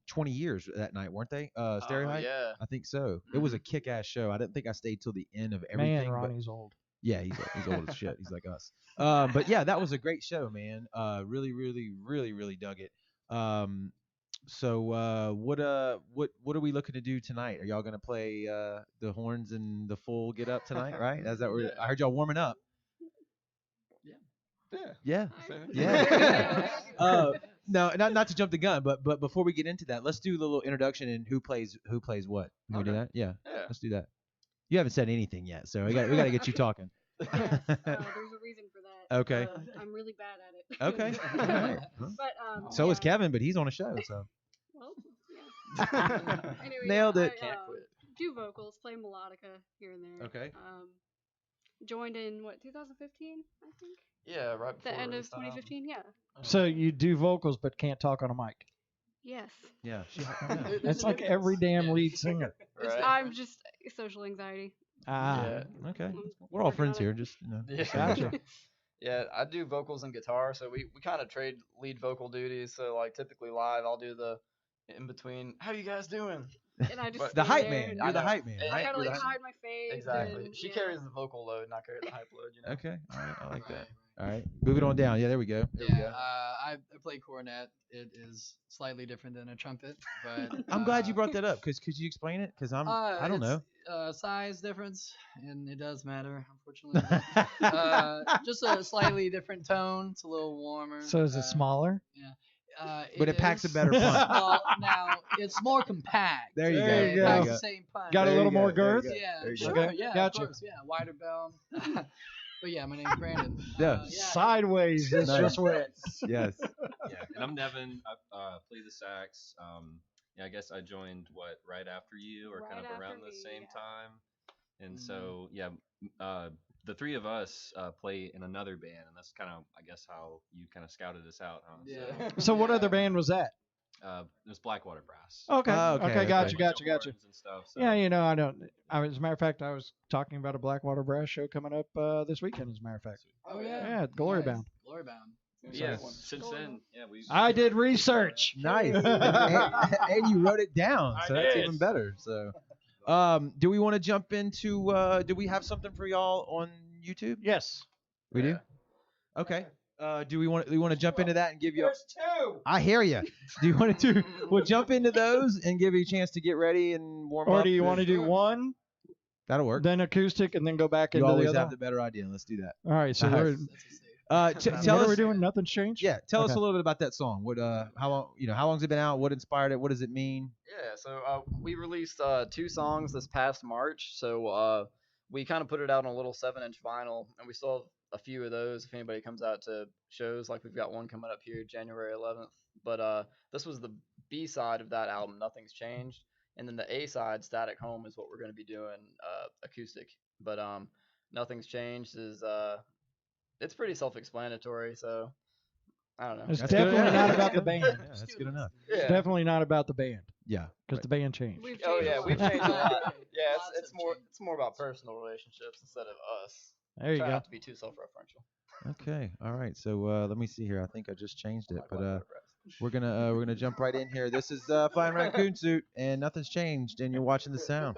20 years that night, weren't they? Stereo Hype? Yeah. I think so. It was a kick-ass show. I didn't think I stayed till the end of everything. Man, Ronnie's old. Yeah, he's old as shit. He's like us. But yeah, that was a great show, man. Really, really, really, really dug it. So what are we looking to do tonight? Are y'all gonna play the horns and the full get up tonight? Right? Is that where I heard y'all warming up? Yeah. No, not to jump the gun, but before we get into that, let's do the little introduction and who plays what. Can we do that? Yeah. Let's do that. You haven't said anything yet, so we got to get you talking. Yes, there's a reason for that. Okay. I'm really bad at it. Okay. All right. But So is Kevin, but he's on a show, so. Well, yeah. Anyway, Nailed it. I do vocals, play melodica here and there. Okay. Joined in 2015, I think. Yeah, right before The end of 2015, yeah. So you do vocals but can't talk on a mic. Yes. Yeah. That's like every damn lead singer. Right. I'm just social anxiety. Yeah. Okay. We're all friends here. Just Gotcha. Yeah, I do vocals and guitar, so we kind of trade lead vocal duties. So like typically live, I'll do the in between. How you guys doing? And I just the stay hype there man. and You're the hype man, and right? kind of You're like the hype- hide my face. Exactly. And, She yeah. carries the vocal load, and I carry the hype load. Okay. All right. I like that. All right. Moving on down. Yeah. There we go. I play cornet. It is slightly different than a trumpet, but I'm glad you brought that up. Could you explain it? Because I don't know. Size difference, and it does matter, unfortunately. Just a slightly different tone. It's a little warmer. So is it smaller? Yeah. But it packs a is- better punch. Well, now it's more compact. There you go. It There packs you the go. same punch. Got a There little you more go. There you girth? go. Yeah, There you sure. go. Yeah, Gotcha. of course. Yeah, wider bell. But yeah, my name's Brandon. Yeah. Sideways. It's Nice. just wet. Yes. Yeah, and I'm Nevin. I play the sax. Yeah, I guess I joined right after you, or Right kind of after around the me, same yeah. time. And so yeah, the three of us play in another band, and that's kind of I guess how you kind of scouted us out, huh? Yeah. So what other band was that? It was Blackwater Brass. Okay. Oh, okay, Okay. Gotcha. okay. Gotcha. Gotcha. And stuff, so. Yeah, I don't. As a matter of fact, I was talking about a Blackwater Brass show coming up this weekend. As a matter of fact. Oh yeah. Yeah, Glory Bound. Glory Bound. Yeah, since then, yeah, we. I did research. Nice. and you wrote it down, so that's did. even better. So, do we want to jump into? Do we have something for y'all on YouTube? Yes. We do. Okay. Do we want to jump into that and give you? There's two. I hear you. Do you want to? We'll jump into those and give you a chance to get ready and warm up. Or do you want to do one? That'll work. Then acoustic, and then go back You into the always other. have the better idea. Let's do that. All right, so All right. we're Tell what us. are we doing? Nothing's changed. Yeah, tell us Okay. a little bit about that song. What how long how long's it been out? What inspired it? What does it mean? Yeah, so we released 2 songs this past March. So we kind of put it out on a little 7-inch vinyl, and we still have a few of those if anybody comes out to shows. Like we've got one coming up here January 11th. But this was the B side of that album, Nothing's Changed, and then the A side, Static Home, is what we're going to be doing acoustic. But Nothing's Changed is it's pretty self-explanatory. So I don't know. It's That's definitely good. not Yeah, about the that's band. good. Yeah, that's good enough. It's Yeah. definitely not about the band Yeah. because the band changed. We've Oh changed yeah, a lot. we've changed a lot. Yeah, Lots it's have more changed. it's more about personal relationships instead of us. There you Try go. not to be too self-referential. Okay. All right. So let me see here. I think I just changed it, but we're gonna jump right in here. This is Flying Raccoon Suit, and Nothing's Changed, and you're watching The Sound.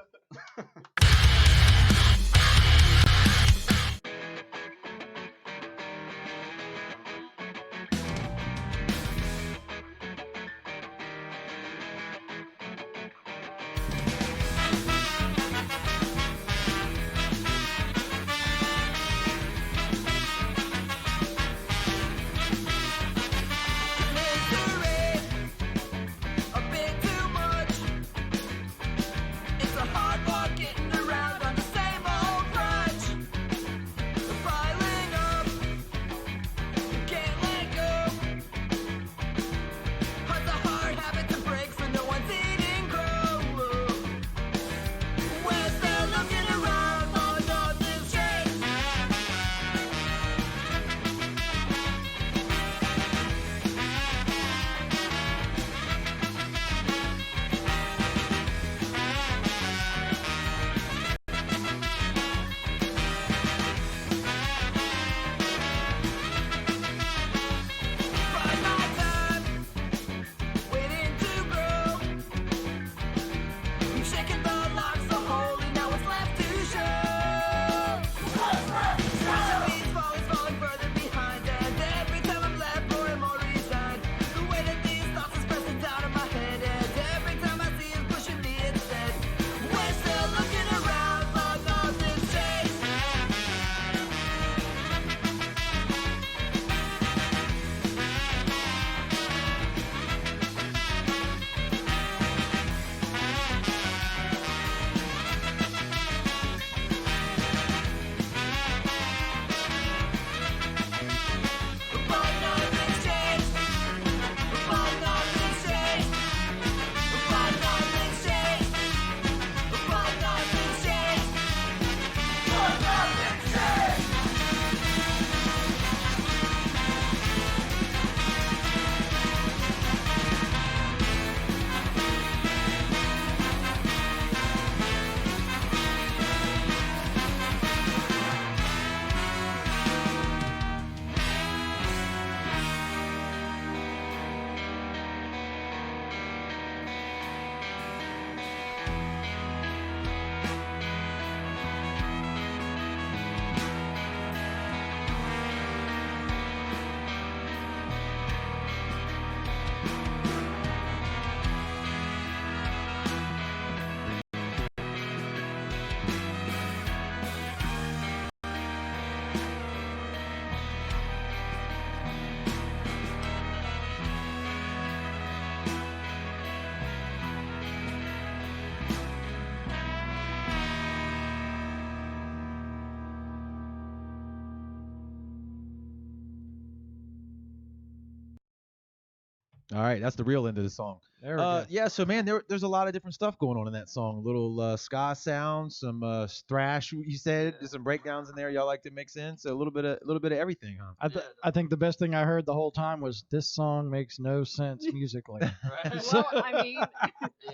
All right, that's the real end of the song. There we go. Yeah, so man, there's a lot of different stuff going on in that song. A little ska sound, some thrash. You said there's some breakdowns in there. Y'all like to mix in, so a little bit of everything, huh? I think the best thing I heard the whole time was this song makes no sense musically. Right? Well, I mean, Yeah.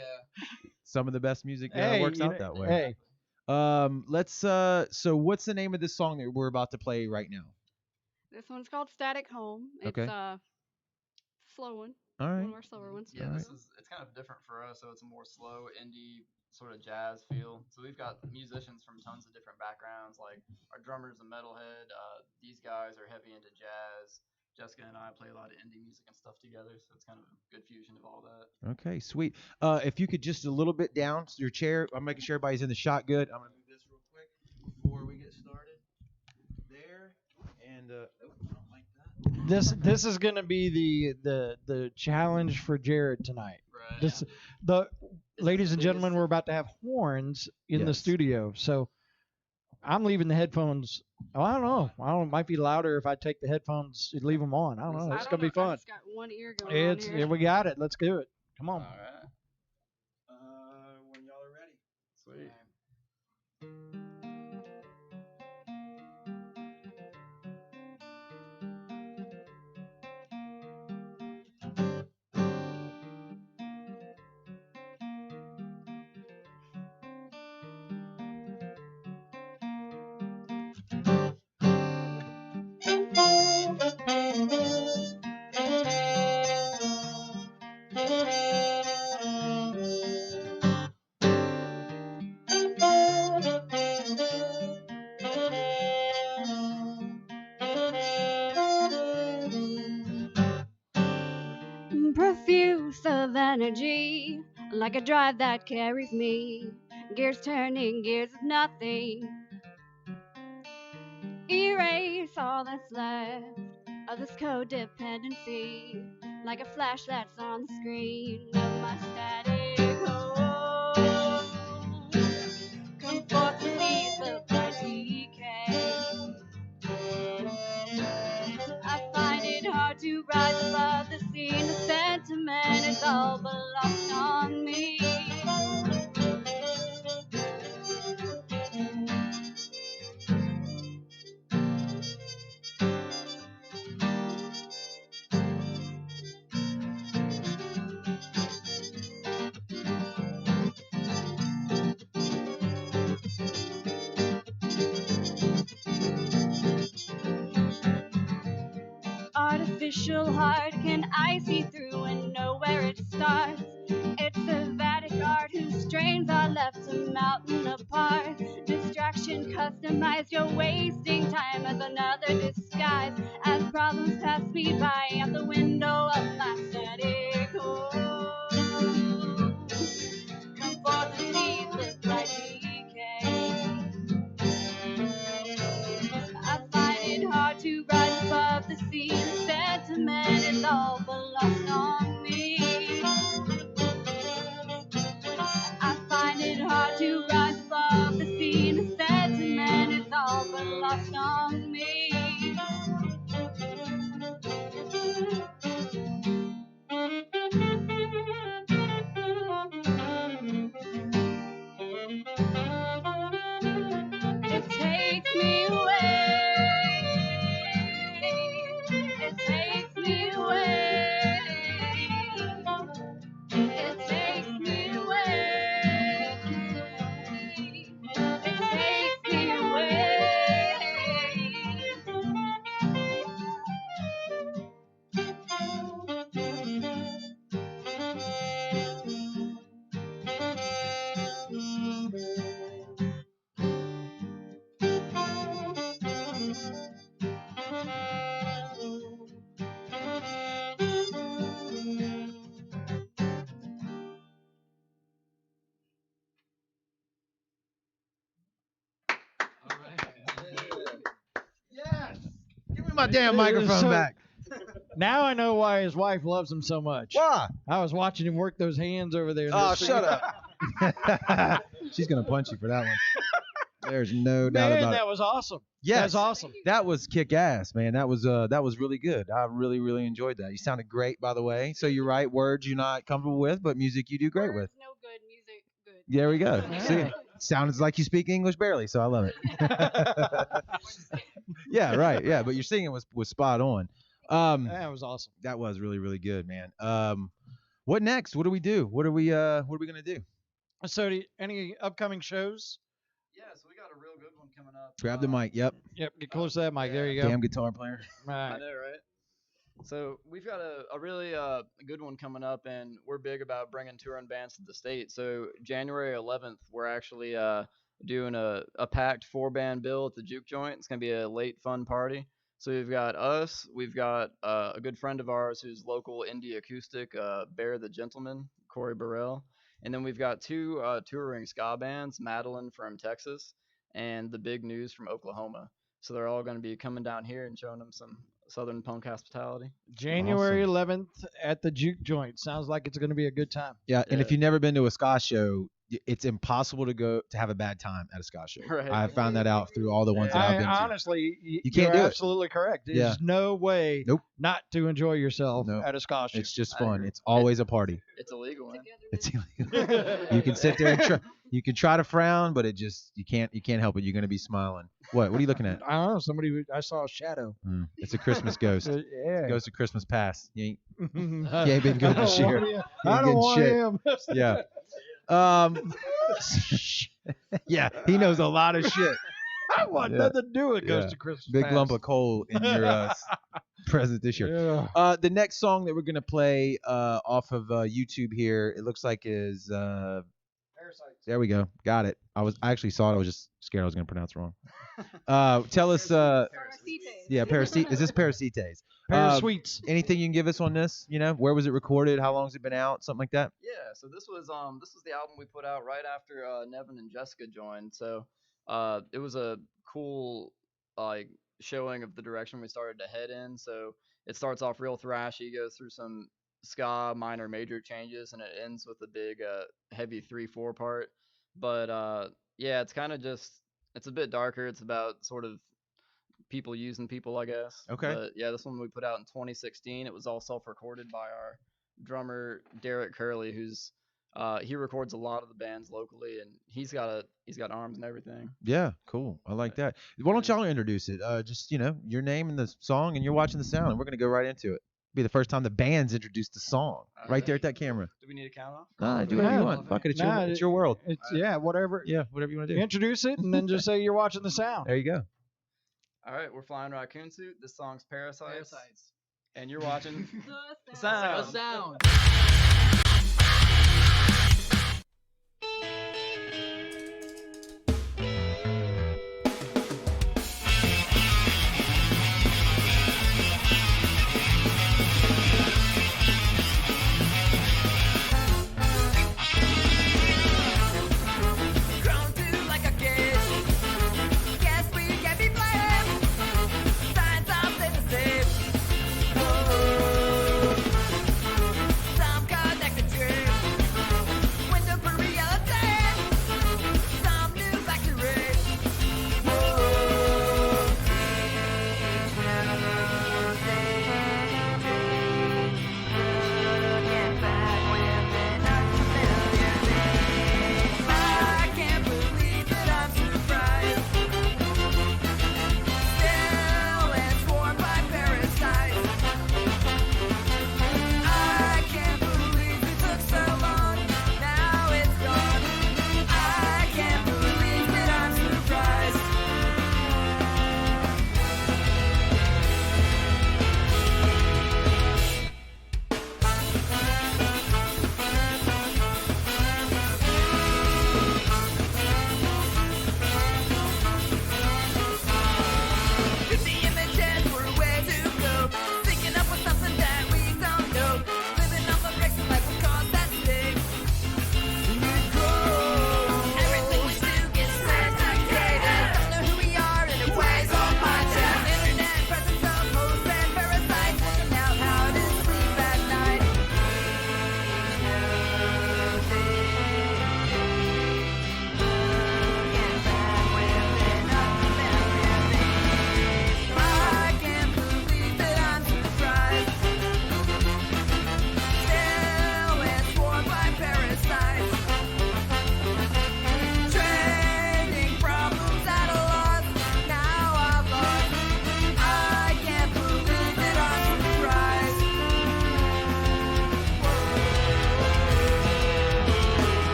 Some of the best music Hey, works you out know- that way. Hey, Let's so what's the name of this song that we're about to play right now? this one's called Static Home. It's Okay. a slow one. All One right. of our slower ones. Yeah, Alright. it's kind of different for us, so it's a more slow indie sort of jazz feel. So we've got musicians from tons of different backgrounds. Like our drummer's a metalhead. These guys are heavy into jazz. Jessica and I play a lot of indie music and stuff together, so it's kind of a good fusion of all that. Okay, sweet. If you could just a little bit down your chair, I'm making sure everybody's in the shot good. I'm gonna move this real And this is gonna be the challenge for Jared tonight. Right. Ladies and gentlemen, we're about to have horns in the studio, so I'm leaving the headphones. Oh, I don't know. It might be louder if I take the headphones and leave them on. I don't know. It's gonna be fun. I just got one ear going on here. We got it. Let's do it. Come on. All right. When y'all are ready. Sweet. Profuse of energy, like a drive that carries me. Gears turning, gears of nothing. Erase all that's left of this codependency, like a flash that's on the screen of my static home. Come forth to leave the bright decay. I find it hard to rise above the scene. The sentiment is all but lost on me. Artificial heart, can I see through and know where it starts? It's the Vatican art whose strains are left to mountain apart. Distraction customized, you're wasting time as another disguise. As problems pass me by at the window of my static home. Come forth and leave the bright decay. I find it hard to rise above the scene. The sentiment is all but lost on me. I find it hard to rise above the scene. The sentiment is all but lost on me. It takes me away. It takes me away. It takes me away. It takes me away. Give me my damn microphone back. Now I know why his wife loves him so much. Why? I was watching him work those hands over there. Oh, shut up. She's gonna punch you for that one. There's no doubt about it. That was awesome. Yes, that's awesome. That was kick ass, man. That was really good. I really, really enjoyed that. You sounded great, by the way. So you're right, words you're not comfortable with, but music you do great with. No good, music good. There we go. See, sounds like you speak English barely, so I love it. Yeah, right. Yeah, but your singing was spot on. That was awesome. That was really, really good, man. What next? What do we do? What are we gonna do? So, any upcoming shows? Yeah, so we got a real good one coming up. Grab the mic. Yep. Get close to that mic. There you go. Damn guitar player. Right. I know, right? So we've got a really good one coming up, and we're big about bringing touring bands to the state. So January 11th, we're actually doing a packed 4-band bill at the Juke Joint. It's gonna be a late fun party. So we've got us, we've got a good friend of ours who's local indie acoustic, Bear the Gentleman, Corey Burrell, and then we've got 2 touring ska bands, Madeline from Texas and The Big News from Oklahoma. So they're all going to be coming down here and showing them some Southern punk hospitality. January 11th at the Juke Joint. Sounds like it's going to be a good time. Yeah, and if you've never been to a ska show, it's impossible to have a bad time at a ska show. Right. I found that out through all the ones that I've been to. Honestly, you can't do it. Absolutely correct. There's no way not to enjoy yourself at a ska show. It's just fun. It's always a party. It's illegal. It's illegal. You can sit there and you can try to frown, but you can't help it. You're going to be smiling. What are you looking at? I don't know. I saw a shadow. It's a Christmas ghost. Yeah. It's a ghost of Christmas past. You ain't been good this year. I don't want him. Yeah. Yeah, he knows a lot of shit. I want nothing to do with Ghost of Christmas Big Past. lump of coal in your present this year. Yeah. The next song that we're gonna play off of YouTube here, it looks like is Parasites. there we go. Got it. I actually saw it. I was just scared I was gonna pronounce it wrong. Tell us. Yeah, Parasites. Is this Parasites? Parasweets. Anything you can give us on this? Where was it recorded? How long has it been out? Something like that. Yeah, so this was the album we put out right after Nevin and Jessica joined. So it was a cool showing of the direction we started to head in. So it starts off real thrashy, goes through some ska minor major changes, and it ends with a big heavy 3/4 part. But yeah, it's kind of it's a bit darker. It's about sort of people using people, I guess. Okay. But yeah, this one we put out in 2016. It was all self-recorded by our drummer Derek Curley, who's he records a lot of the bands locally, and he's got arms and everything. Yeah, cool. I like that. Why don't y'all introduce it? Just your name and the song, and you're watching the sound, and we're gonna go right into it. Be the first time the band's introduced the song right there at that camera. Do we need a count off? Nah, do whatever you want. Fuck it, it's your world. Whatever. Yeah, whatever you want to do. Introduce it and then just say you're watching the sound. There you go. All right, we're Flying Raccoon Suit. This song's Parasites. And you're watching the sound. The sound. Some connect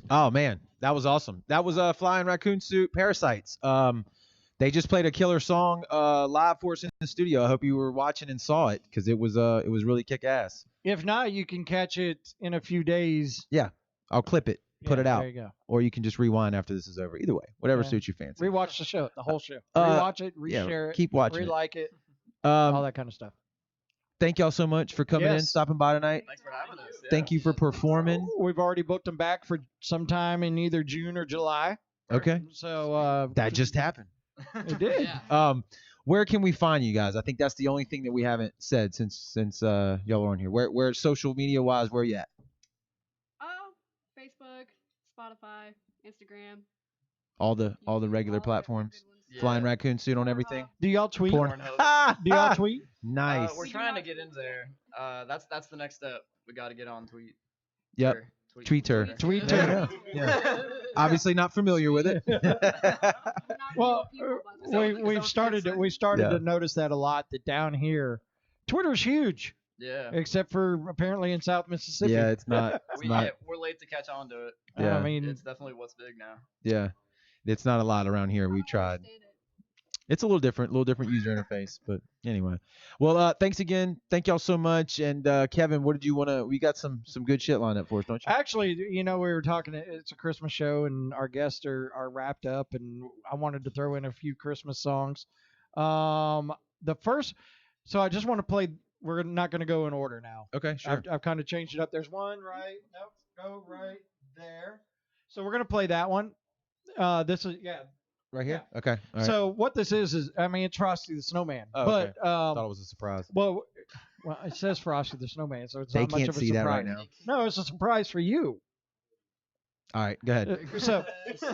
Oh man, that was awesome. That was Flying Raccoon Suit, Parasites. They just played a killer song live for us in the studio. I hope you were watching and saw it because it was really kick ass. If not, you can catch it in a few days. Yeah, I'll clip it, put it out. There you go. Or you can just rewind after this is over. Either way, whatever suits your fancy. Rewatch the show, the whole show. Rewatch it, reshare it, keep watching re-like it, all that kind of stuff. Thank y'all so much for coming in, stopping by tonight. Thanks for having us. Yeah. Thank you for performing. We've already booked them back for sometime in either June or July. Okay. So that just happened. It did. Where can we find you guys? I think that's the only thing that we haven't said since y'all are on here. Where social media wise, where you at? Facebook, Spotify, Instagram. All the regular platforms. Yeah. Flying Raccoon Suit on everything. Do y'all tweet? Do y'all tweet? Nice. We're trying to get in there. That's the next step. We got to get on tweet. Yep. Tweeter. Tweeter. Yeah. Obviously not familiar with it. Well, we've started to notice that a lot. That down here, Twitter's huge. Yeah. Except for apparently in South Mississippi. Yeah, it's not. We're late to catch on to it. Yeah. I mean, it's definitely what's big now. Yeah. It's not a lot around here. We've tried. It's a little different user interface, but anyway. Well, thanks again. Thank y'all so much. And Kevin, what did you want to? We got some good shit lined up for us, don't you? Actually, we were talking. It's a Christmas show, and our guests are wrapped up, and I wanted to throw in a few Christmas songs. The first, so I just want to play. We're not going to go in order now. Okay, sure. I've kind of changed it up. There's one right. Nope, go right there. So we're going to play that one. This is right here. Yeah. Okay. All right. So what this is I mean, it's Frosty the Snowman. Oh, but okay. Thought it was a surprise. Well, it says Frosty the Snowman, so it's they not much can't of a see surprise. that right now. No, it's a surprise for you. All right, go ahead. So,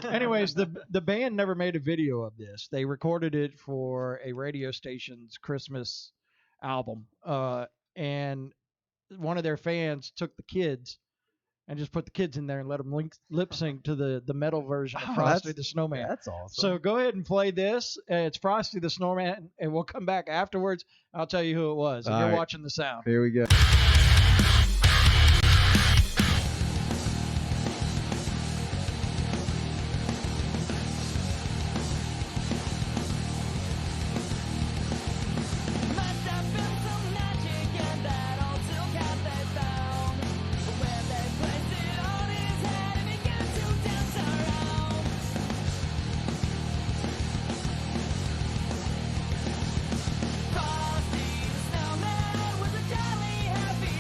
anyways, the band never made a video of this. They recorded it for a radio station's Christmas album, and one of their fans took the kids and just put the kids in there and let them lip sync to the metal version of Frosty the Snowman. That's awesome. So go ahead and play this. It's Frosty the Snowman, and we'll come back afterwards. I'll tell you who it was. If you're watching the sound. Here we go. Frosty the Snowman was a jolly happy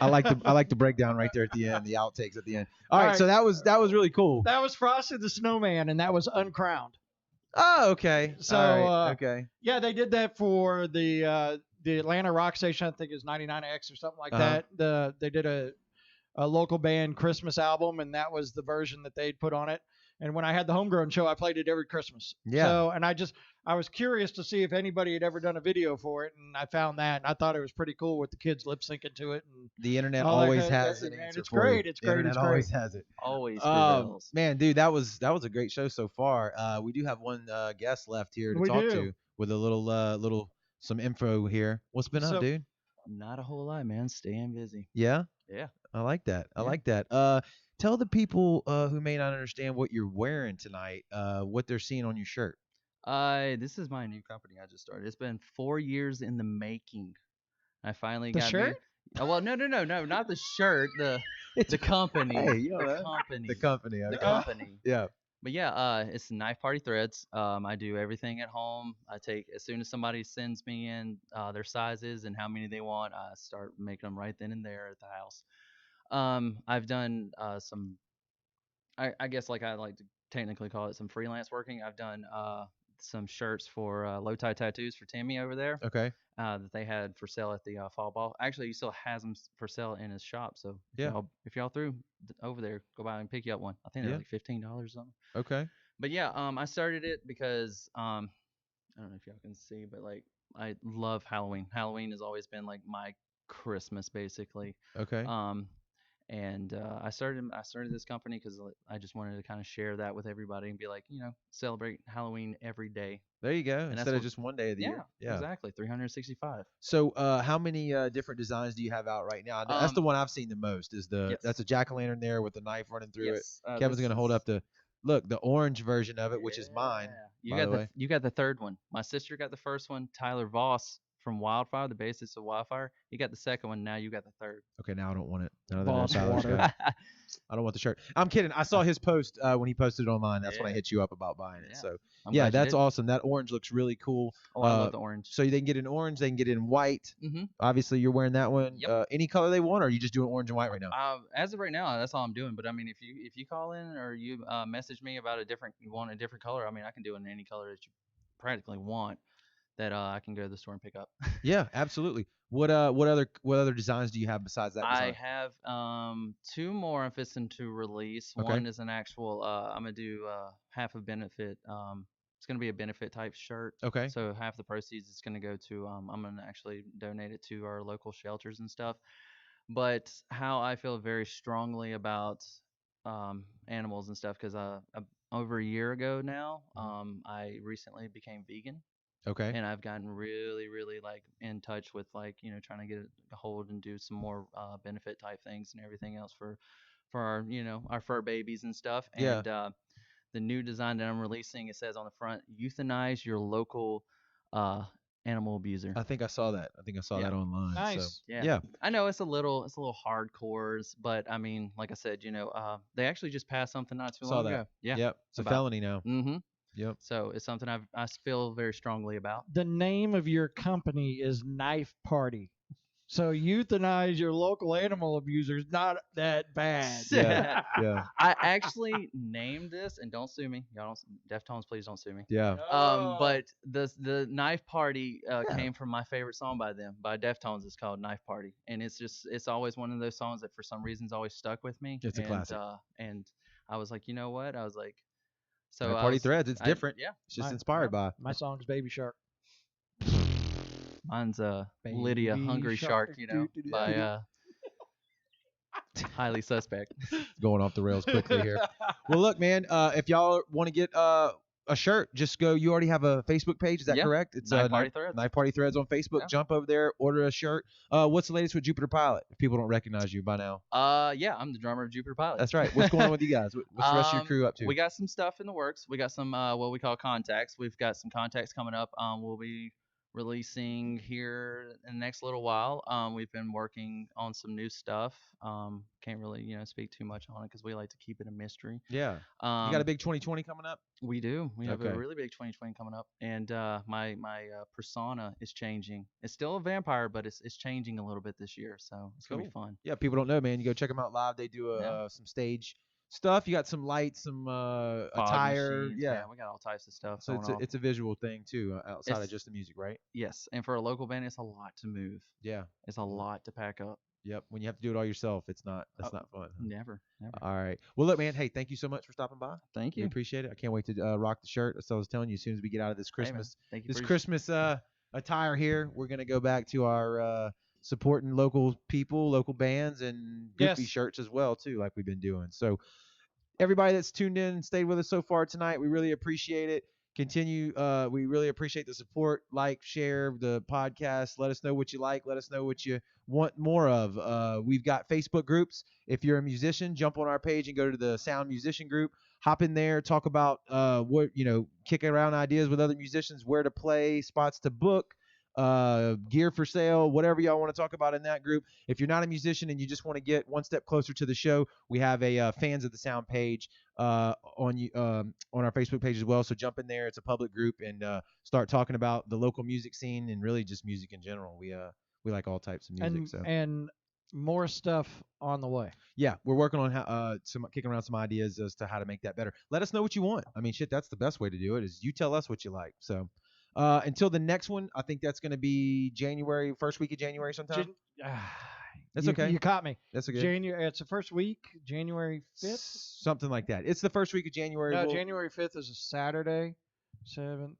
I like the breakdown right there at the end, the outtakes at the end. All right, so that was really cool. That was Frosty the Snowman, and that was uncrowned. Oh, okay. So okay. Yeah, they did that for the Atlanta rock station. I think it was 99X or something like that. They did a local band Christmas album, and that was the version that they'd put on it. And when I had the homegrown show, I played it every Christmas. Yeah. So, and I was curious to see if anybody had ever done a video for it, and I found that, and I thought it was pretty cool with the kids lip syncing to it. And the internet always has an answer it's for great. you. It's the great. Internet it's always great. has it. Always prevails. Man, dude, that was a great show so far. We do have one guest left here to talk to with a little some info here. What's been up, dude? Not a whole lot, man. Staying busy. Yeah. Yeah. I like that. I like that. Tell the people who may not understand what you're wearing tonight, what they're seeing on your shirt. This is my new company I just started. It's been 4 years in the making. I finally The got shirt? Oh, well, no, not the shirt. The company. Hey, you know the that. company. The company. Okay. The company. Yeah. But yeah, it's Knife Party Threads. I do everything at home. I take as soon as somebody sends me in their sizes and how many they want, I start making them right then and there at the house. I've done some, I guess like I like to technically call it some freelance working. I've done some shirts for Low Tide Tattoos for Timmy over there. Okay. That they had for sale at the fall ball. Actually, he still has them for sale in his shop. So if y'all through over there, go by and pick you up one. I think they're like $15 or something. Okay. But yeah, I started it because I don't know if y'all can see, but like I love Halloween. Halloween has always been like my Christmas basically. Okay. And I started this company because I just wanted to kind of share that with everybody and be like, celebrate Halloween every day. There you go. Instead of just one day of the year. Yeah, exactly. 365. So how many different designs do you have out right now? That's the one I've seen the most. That's a jack-o'-lantern there with a knife running through it. Kevin's gonna hold up the orange version of it, which is mine. You got the third one. My sister got the first one. Tyler Voss from Wildfire, the bassist of Wildfire, he got the second one. Now you got the third. Okay, now I don't want it. I don't want the shirt. I'm kidding. I saw his post when he posted it online. That's when I hit you up about buying it. So that's awesome. That orange looks really cool. Oh, I love the orange. So they can get it in orange. They can get it in white. Mm-hmm. Obviously, you're wearing that one. Yep. Any color they want, or are you just doing orange and white right now? As of right now, that's all I'm doing. But I mean, if you call in or you message me about a different color, I mean, I can do it in any color that you practically want. That I can go to the store and pick up. Yeah, absolutely. What other designs do you have besides that design? I have 2 more I'm fixing to release. Okay. One is an actual I'm gonna do half a benefit. It's gonna be a benefit type shirt. Okay. So half the proceeds is gonna go to I'm gonna actually donate it to our local shelters and stuff. But how I feel very strongly about animals and stuff because over a year ago now I recently became vegan. Okay. And I've gotten really, really like in touch with like, trying to get a hold and do some more benefit type things and everything else for our, our fur babies and stuff. Yeah. And the new design that I'm releasing, it says on the front, euthanize your local animal abuser. I think I saw that. That online. Nice. So, yeah. I know it's a little hardcore, but I mean, like I said, they actually just passed something not too long ago. Yeah. Yep. It's a felony now. Mm-hmm. Yep. So it's something I feel very strongly about. The name of your company is Knife Party. So euthanize your local animal abusers. Not that bad. Yeah. I actually named this, and don't sue me. Y'all Deftones, please don't sue me. Yeah. But the Knife Party came from my favorite song by them, by Deftones. It's called Knife Party, and it's always one of those songs that for some reason's always stuck with me. It's a classic. And I was like, you know what? I was like. So Party Threads, it's different. Yeah. It's just inspired by. My song's Baby Shark. Mine's Lydia Hungry Shark, by Highly Suspect. Going off the rails quickly here. Well, look, man, if y'all want to get a shirt, just go. You already have a Facebook page, is that correct? It's Knife Party Threads. Knife Party Threads on Facebook. Yeah. Jump over there, order a shirt. What's the latest with Jupiter Pilot? If people don't recognize you by now. Yeah, I'm the drummer of Jupiter Pilot. That's right. What's going on with you guys? What's the rest of your crew up to? We got some stuff in the works. We got some what we call contacts. We've got some contacts coming up. We'll be releasing here in the next little while. We've been working on some new stuff. Can't really, speak too much on it because we like to keep it a mystery. Yeah. You got a big 2020 coming up? We do. We have Okay. a really big 2020 coming up, and my persona is changing. It's still a vampire, but it's changing a little bit this year, so it's gonna be fun. Yeah, people don't know, man. You go check them out live. They do some stage stuff. You got some lights, some attire. Machines. Yeah, we got all types of stuff. so it's a visual thing too, outside of just the music, right? Yes, and for a local band, it's a lot to move. Yeah, it's a lot to pack up. Yep. When you have to do it all yourself, that's not fun. Huh? Never. All right. Well, look, man. Hey, thank you so much for stopping by. Thank you. We appreciate it. I can't wait to rock the shirt. So I was telling you, as soon as we get out of this Christmas, thank you Christmas attire here, we're gonna go back to our supporting local people, local bands, and goofy shirts as well too, like we've been doing. So everybody that's tuned in and stayed with us so far tonight, we really appreciate it. Continue. We really appreciate the support. Like, share the podcast. Let us know what you like. Let us know what you want more of. We've got Facebook groups. If you're a musician, jump on our page and go to the Sound Musician group. Hop in there, talk about kicking around ideas with other musicians, where to play, spots to book, gear for sale, whatever y'all want to talk about in that group. If you're not a musician and you just want to get one step closer to the show, we have a Fans of the Sound page on our Facebook page as well. So jump in there. It's a public group, and start talking about the local music scene and really just music in general. We like all types of music. And more stuff on the way. Yeah, we're working on kicking around some ideas as to how to make that better. Let us know what you want. I mean, shit, that's the best way to do it, is you tell us what you like. So until the next one, I think that's going to be first week of January sometime. That's okay. You caught me. That's okay. January. It's the first week, January 5th. Something like that. It's the first week of January. No, January 5th is a Saturday. 7th,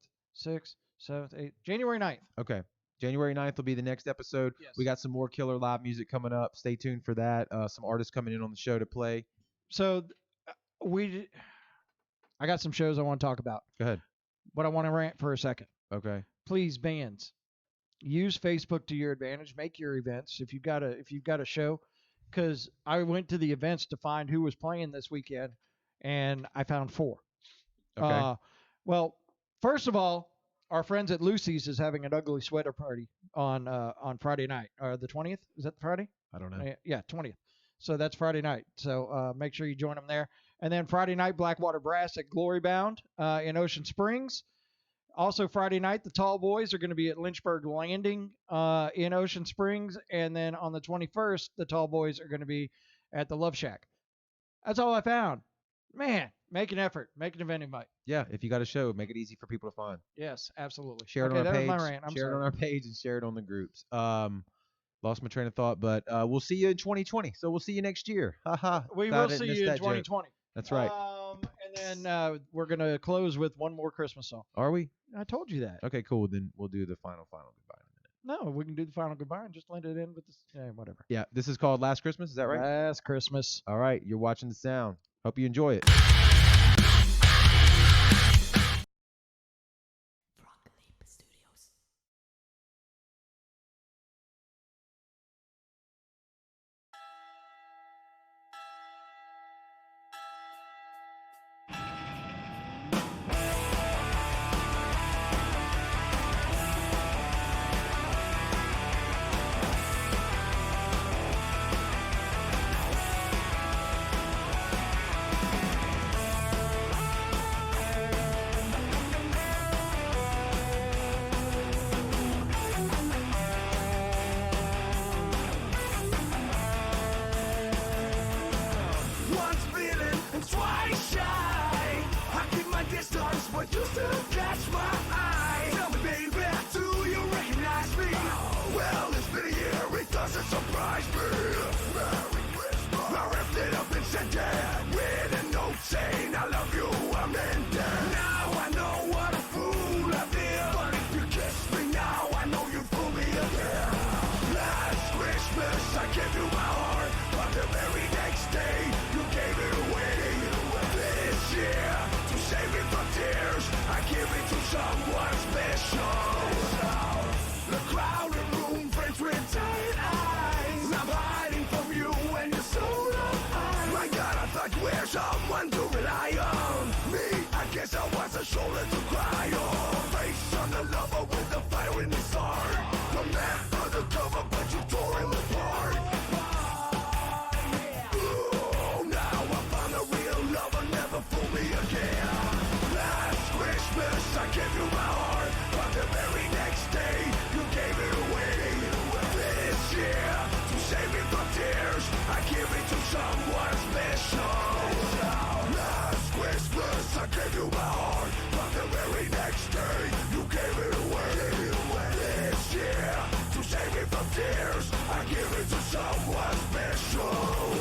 6th, 7th, 8th. January 9th. Okay. January 9th will be the next episode. Yes. We got some more killer live music coming up. Stay tuned for that. Some artists coming in on the show to play. So I got some shows I want to talk about. Go ahead. But I want to rant for a second. Okay. Please, bands, use Facebook to your advantage. Make your events if you've got a show. Because I went to the events to find who was playing this weekend, and I found 4. Okay. Well, first of all, our friends at Lucy's is having an ugly sweater party on Friday night. The 20th? Is that Friday? I don't know. Yeah, 20th. So that's Friday night. So make sure you join them there. And then Friday night, Blackwater Brass at Glory Bound in Ocean Springs. Also Friday night, the Tall Boys are going to be at Lynchburg Landing in Ocean Springs. And then on the 21st, the Tall Boys are going to be at the Love Shack. That's all I found. Man, make an effort. Make an event invite. Yeah, if you got a show, make it easy for people to find. Yes, absolutely. Share it on our page. Share it on our page and share it on the groups. Lost my train of thought, but we'll see you in 2020. So we'll see you next year. We will see you in 2020. Joke. That's right. And then we're going to close with one more Christmas song. Are we? I told you that. Okay, cool. Then we'll do the final goodbye in a minute. No, we can do the final goodbye and just let it in with this. Whatever. Yeah, this is called Last Christmas. Is that right? Last Christmas. All right. You're watching The Sound. Hope you enjoy it. But you still catch my eye. Tell me, baby, do you recognize me? Well, it's been a year, it doesn't surprise me. Merry Christmas. I wrapped it up and sent it with a note saying I love you, I'm in there. Now I know what a fool I feel. But if you kiss me now, I know you fool me again. Last Christmas, I gave you my heart, but the very next day, you gave it away. This year, to save me from tears, I give you my heart, but the very next day you gave it away. This year, to save me from tears, I give it to someone special.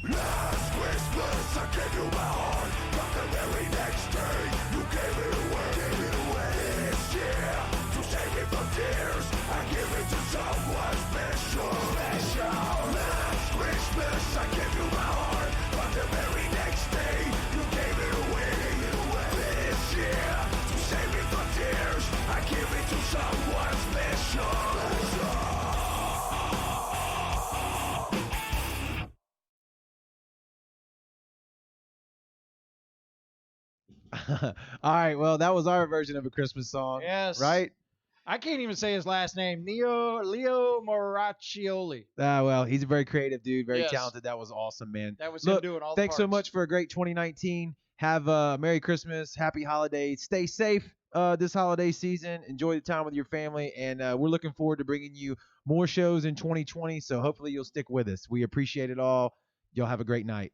Last Christmas I gave you my heart, but the very next day you gave it away. This year, to save me from tears, I give it to someone special. Last Christmas I gave you my heart, but the very next day you gave it away. This year, to save me from tears, I give it to someone special. All right, well, that was our version of a Christmas song. Yes. Right? I can't even say his last name. Leo Moraccioli. Well, he's a very creative dude, very Yes. talented. That was awesome, man. That was Look, him doing all the thanks so parts. much for a great 2019. Have a Merry Christmas, Happy Holidays. Stay safe this holiday season. Enjoy the time with your family, and we're looking forward to bringing you more shows in 2020. So hopefully you'll stick with us. We appreciate it all. Y'all have a great night.